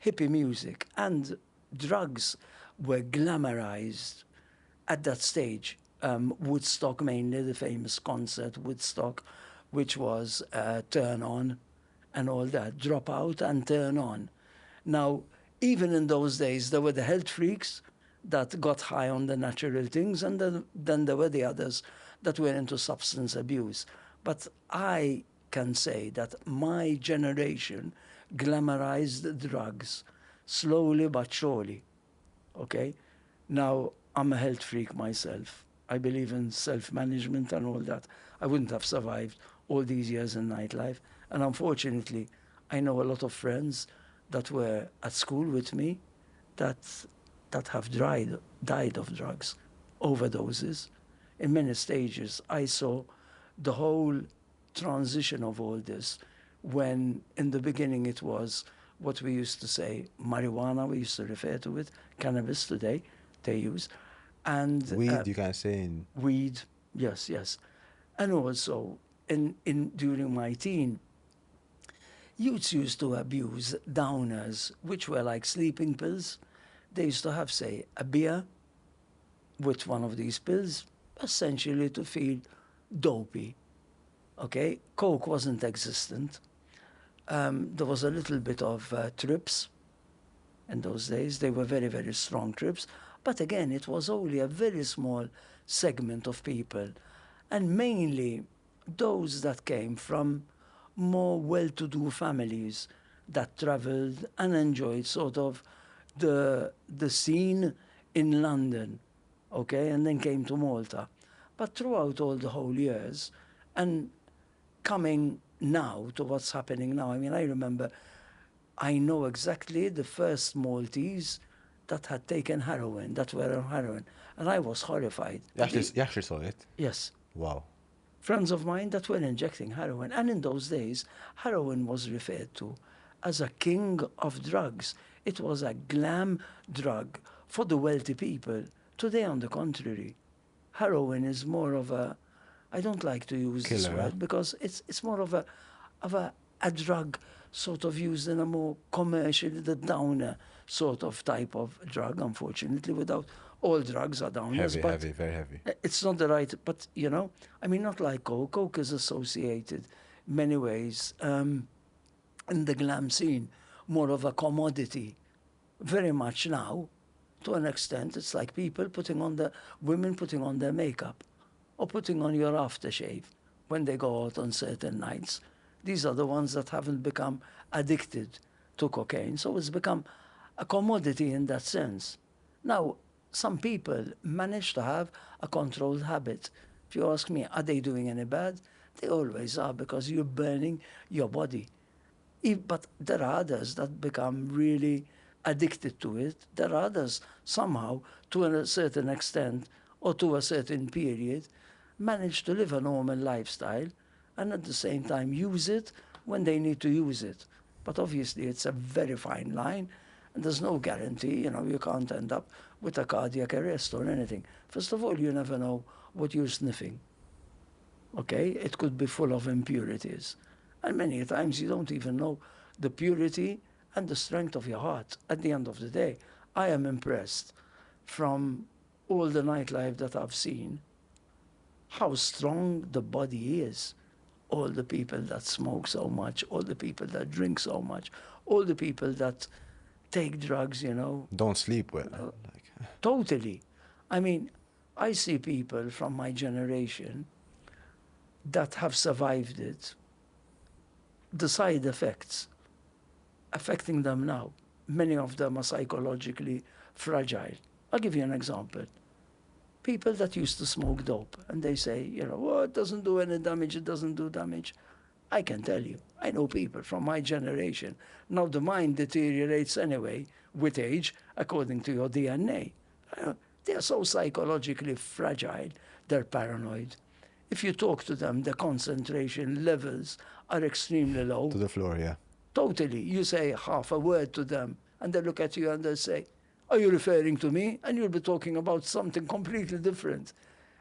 hippie music, and drugs were glamorized at that stage. Woodstock mainly, the famous concert Woodstock, which was Turn On and all that, Drop Out and Turn On. Now, even in those days, there were the health freaks that got high on the natural things, and then there were the others that were into substance abuse. But I can say that my generation glamorized drugs slowly but surely. Okay? Now, I'm a health freak myself. I believe in self management and all that. I wouldn't have survived all these years in nightlife. And unfortunately, I know a lot of friends that were at school with me that, that have died of drugs, overdoses. In many stages, I saw the whole transition of all this when in the beginning it was what we used to say marijuana, we used to refer to it, cannabis today they use, and Weed, you can say in weed, yes, yes. And also in during my teen, youths used to abuse downers, which were like sleeping pills. They used to have, say, a beer with one of these pills, essentially to feel dopey. Okay, coke wasn't existent. There was a little bit of trips in those days. They were very, very strong trips. But again, it was only a very small segment of people, and mainly those that came from more well-to-do families that traveled and enjoyed sort of the scene in London, okay, and then came to Malta. But throughout all the whole years, and coming now to what's happening now, I mean, I remember, I know exactly the first Maltese that had taken heroin, that were on heroin, and I was horrified. you actually saw it. Yes, Wow. friends of mine that were injecting heroin. And in those days, heroin was referred to as a king of drugs. It was a glam drug for the wealthy people. Today, on the contrary, heroin is more of a, I don't like to use this Killer, huh? word because it's more of a drug sort of used in a more commercial, the downer sort of type of drug, unfortunately, without all drugs are downers. Heavy, But heavy, very heavy. it's not the right, but I mean, not like Coke. Coke is associated many ways in the glam scene, more of a commodity. Very much now, to an extent, it's like women putting on their makeup or putting on your aftershave when they go out on certain nights. These are the ones that haven't become addicted to cocaine. So it's become a commodity in that sense. Now, some people manage to have a controlled habit. If you ask me, are they doing any bad? They always are because you're burning your body. But there are others that become really addicted to it. There are others somehow, to a certain extent or to a certain period, manage to live a normal lifestyle and at the same time use it when they need to use it. But obviously, it's a very fine line, and there's no guarantee. You can't end up with a cardiac arrest or anything. First of all, you never know what you're sniffing. Okay, it could be full of impurities, and many times you don't even know the purity and the strength of your heart. At the end of the day, I am impressed from all the nightlife that I've seen how strong the body is. All the people that smoke so much, all the people that drink so much, all the people that take drugs, Don't sleep well. totally. I mean, I see people from my generation that have survived it, the side effects affecting them now. Many of them are psychologically fragile. I'll give you an example. People that used to smoke dope and they say, oh, it doesn't do any damage, it doesn't do damage. I can tell you, I know people from my generation. Now the mind deteriorates anyway with age, according to your DNA. They are so psychologically fragile, they're paranoid. If you talk to them, the concentration levels are extremely low. To the floor, yeah. Totally. You say half a word to them, and they look at you and they say, are you referring to me? And you'll be talking about something completely different.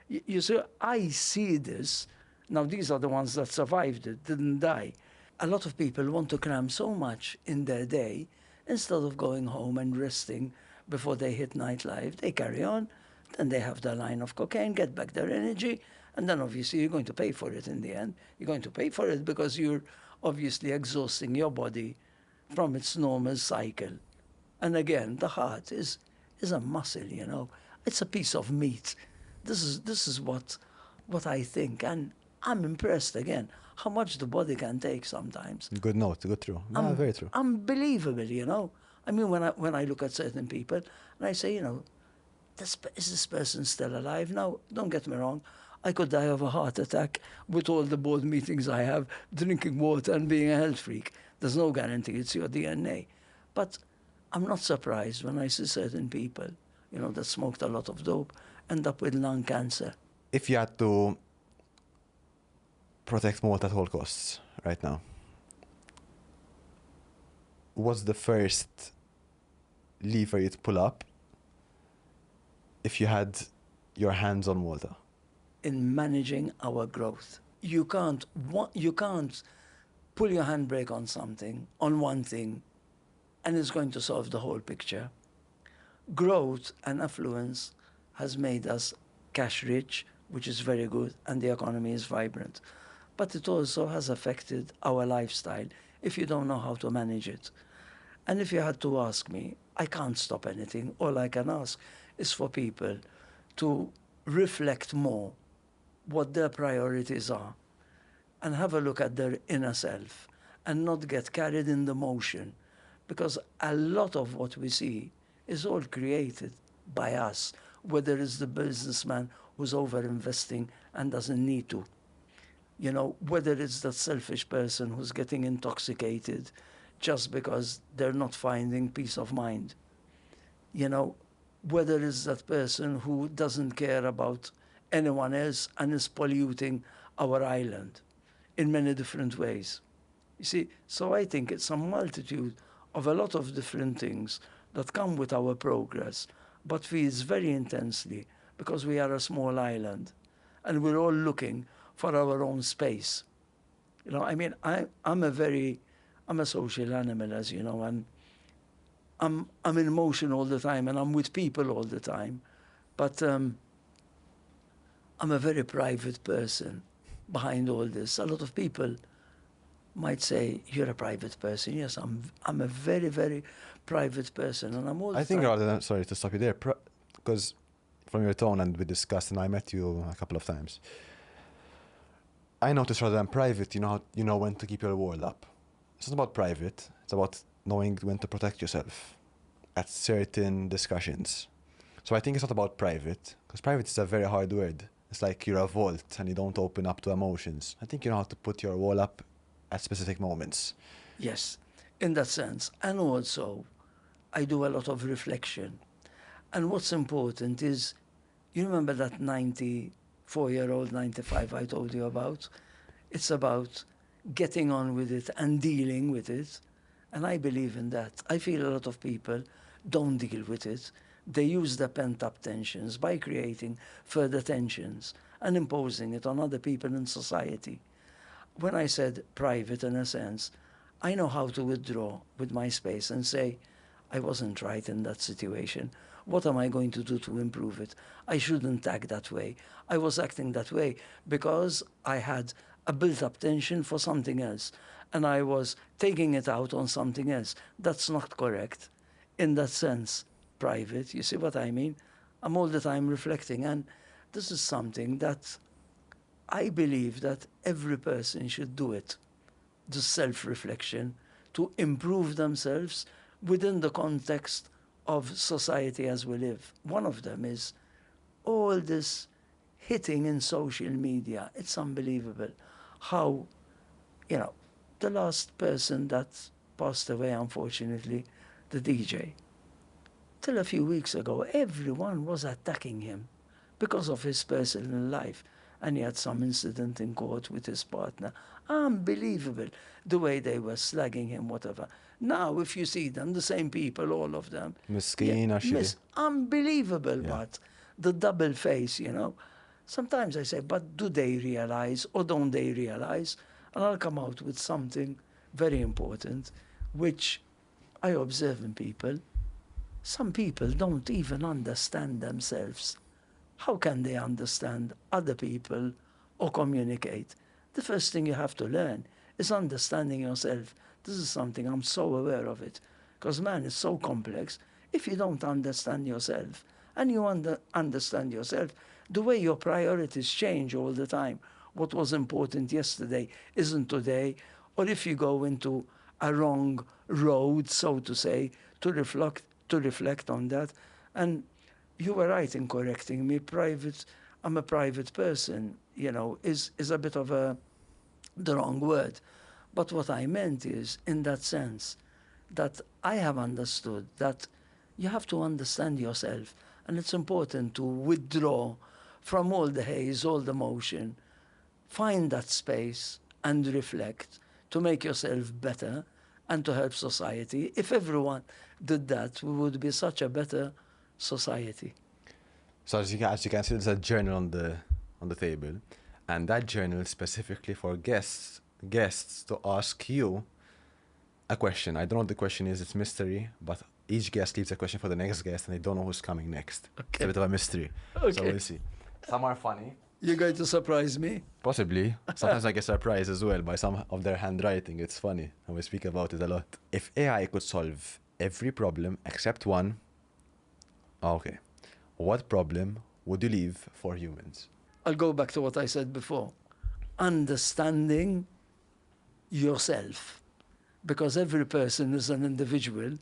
You see, I see this. Now, these are the ones that survived it, didn't die. A lot of people want to cram so much in their day instead of going home and resting before they hit nightlife. They carry on, then they have their line of cocaine, get back their energy, and then obviously you're going to pay for it in the end. You're going to pay for it because you're obviously exhausting your body from its normal cycle. And again, the heart is is a muscle, you know. It's a piece of meat. This is what I think, and I'm impressed again how much the body can take sometimes. Good note, good true. Yeah, very true. Unbelievable, you know. I mean, when I look at certain people and I say, you know, is this person still alive? Now, don't get me wrong. I could die of a heart attack with all the board meetings I have, drinking water and being a health freak. There's no guarantee it's your DNA. But I'm not surprised when I see certain people, you know, that smoked a lot of dope, end up with lung cancer. If you had to protect Malta at all costs right now, what's the first lever you'd pull up if you had your hands on Malta? In managing our growth, you can't pull your handbrake on something, on one thing, and it's going to solve the whole picture. Growth and affluence has made us cash rich, which is very good, and the economy is vibrant. But it also has affected our lifestyle if you don't know how to manage it. And if you had to ask me, I can't stop anything. All I can ask is for people to reflect more what their priorities are and have a look at their inner self and not get carried in the motion, because a lot of what we see is all created by us, whether it's the businessman who's over-investing and doesn't need to, you know, whether it's that selfish person who's getting intoxicated just because they're not finding peace of mind, you know, whether it's that person who doesn't care about anyone else and is polluting our island in many different ways. You see, so I think it's a multitude of a lot of different things that come with our progress, but feeds very intensely because we are a small island and we're all looking for our own space. You know, I mean, I'm a social animal, as you know, and I'm in motion all the time and I'm with people all the time, but I'm a very private person behind all this. A lot of people might say, you're a private person. Yes, I'm a very, very private person, and I'm all the I think time. rather than, sorry to stop you there, because from your tone and we discussed and I met you a couple of times, I noticed rather than private, you know when to keep your wall up. It's not about private, it's about knowing when to protect yourself at certain discussions. So I think it's not about private, because private is a very hard word. It's like you're a vault and you don't open up to emotions. I think you know how to put your wall up at specific moments. Yes, in that sense. And also, I do a lot of reflection. And what's important is, you remember that 94-year-old, 95 I told you about? It's about getting on with it and dealing with it. And I believe in that. I feel a lot of people don't deal with it. They use the pent-up tensions by creating further tensions and imposing it on other people in society. When I said private, in a sense, I know how to withdraw with my space and say, I wasn't right in that situation. What am I going to do to improve it? I shouldn't act that way. I was acting that way because I had a built-up tension for something else, and I was taking it out on something else. That's not correct. In that sense, private, you see what I mean? I'm all the time reflecting, and this is something that I believe that every person should do it, the self-reflection, to improve themselves within the context of society as we live. One of them is all this hitting in social media. It's unbelievable how, you know, the last person that passed away, unfortunately, the DJ, till a few weeks ago, everyone was attacking him because of his personal life. And he had some incident in court with his partner. Unbelievable, the way they were slagging him, whatever. Now, if you see them, the same people, all of them. Miskeen, actually. Unbelievable, Yeah. but the double face, you know. Sometimes I say, but do they realize or don't they realize? And I'll come out with something very important, which I observe in people. Some people don't even understand themselves. How can they understand other people or communicate? The first thing you have to learn is understanding yourself. This is something I'm so aware of it, because man is so complex. If you don't understand yourself, and you understand yourself, the way your priorities change all the time. What was important yesterday isn't today, or if you go into a wrong road, so to say, to reflect on that. And you were right in correcting me. I'm a private person, is a bit of the wrong word. But what I meant is, in that sense, that I have understood that you have to understand yourself, and it's important to withdraw from all the haze, all the motion, find that space and reflect to make yourself better and to help society. If everyone did that, we would be such a better society. So as you can see, there's a journal on the table, and that journal is specifically for guests to ask you a question. I don't know what the question is, it's mystery, but each guest leaves a question for the next guest, and they don't know who's coming next. It's a Okay. bit of a mystery. Okay. So we'll see. Some are funny. You're going to surprise me? Possibly. Sometimes I get surprised as well by some of their handwriting. It's funny, and we speak about it a lot. If AI could solve every problem except one, okay, what problem would you leave for humans? I'll go back to what I said before. Understanding yourself. Because every person is an individual.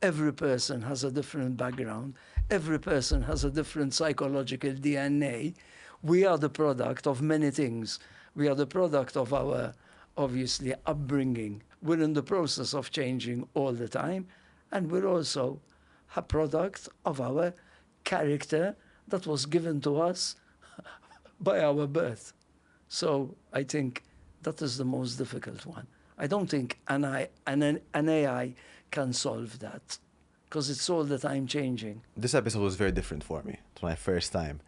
Every person has a different background. Every person has a different psychological DNA. We are the product of many things. We are the product of our, obviously, upbringing. We're in the process of changing all the time. And we're also a product of our character that was given to us by our birth. So I think that is the most difficult one. I don't think an AI can solve that, because it's all the time changing. This episode was very different for me. It's my first time.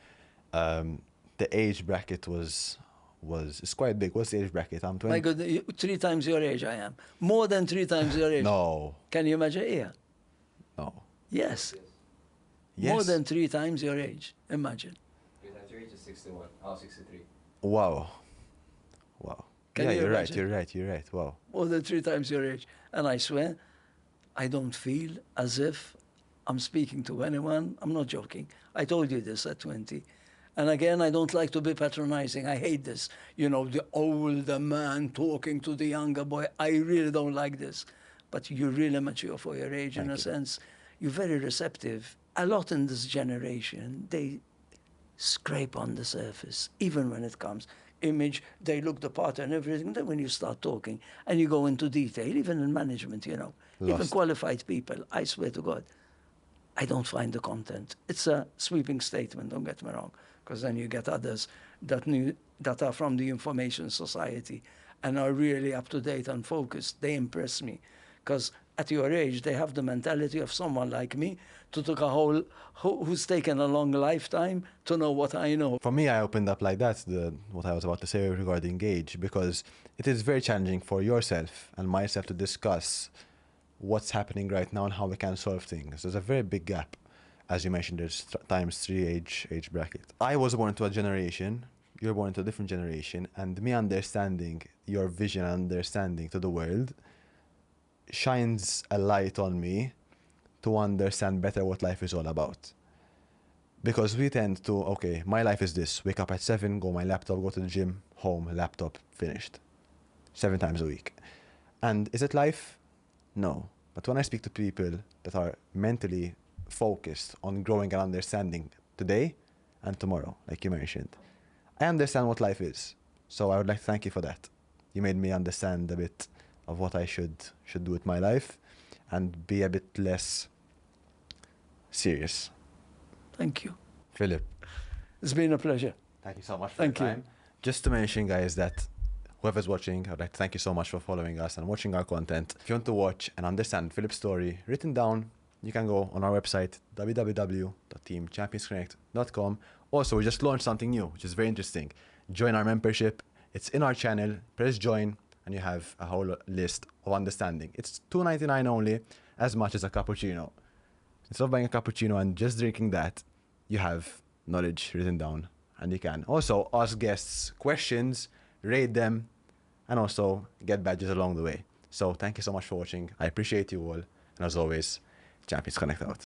The age bracket it's quite big. What's the age bracket? I'm 20. My God, 3 times your age I am. More than 3 times your age. No. Can you imagine? Yeah. No. Yes. Yes. More than 3 times your age. Imagine. 3 times your age is 61. Oh, 63. Wow. Wow. Can Yeah, you you're right. imagine? You're right. Wow. More than 3 times your age. And I swear, I don't feel as if I'm speaking to anyone. I'm not joking. I told you this at 20. And again, I don't like to be patronizing. I hate this. The older man talking to the younger boy. I really don't like this. But you're really mature for your age in Thank a you. sense. You're very receptive. A lot in this generation, they scrape on the surface, even when it comes. Image, they look the part and everything. Then when you start talking and you go into detail, even in management, even Lost. qualified people, I swear to God, I don't find the content. It's a sweeping statement, don't get me wrong, because then you get others that are from the information society and are really up to date and focused. They impress me, because at your age, they have the mentality of someone like me to take who's taken a long lifetime to know what I know. For me, I opened up like that, what I was about to say regarding age, because it is very challenging for yourself and myself to discuss what's happening right now and how we can solve things. There's a very big gap. As you mentioned, there's times 3 age bracket. I was born into a generation, you're born into a different generation, and me understanding your vision and understanding to the world shines a light on me to understand better what life is all about. Because we tend to, okay, my life is this. Wake up at 7, go my laptop, go to the gym, home, laptop, finished. 7 times a week. And is it life? No. But when I speak to people that are mentally focused on growing and understanding today and tomorrow, like you mentioned, I understand what life is. So I would like to thank you for that. You made me understand a bit of what I should do with my life and be a bit less serious. Thank you. Philip, It's been a pleasure. thank you so much for Thank your you. time. Just to mention, guys, that whoever's watching, I'd like to thank you so much for following us and watching our content. If you want to watch and understand Philip's story written down, you can go on our website, www.teamchampionsconnect.com. Also, we just launched something new, which is very interesting. Join our membership. It's in our channel. Press join, and you have a whole list of understanding. It's $2.99 only, as much as a cappuccino. Instead of buying a cappuccino and just drinking that, you have knowledge written down, and you can also ask guests questions, rate them, and also get badges along the way. So thank you so much for watching. I appreciate you all, and as always, Champions Connect out.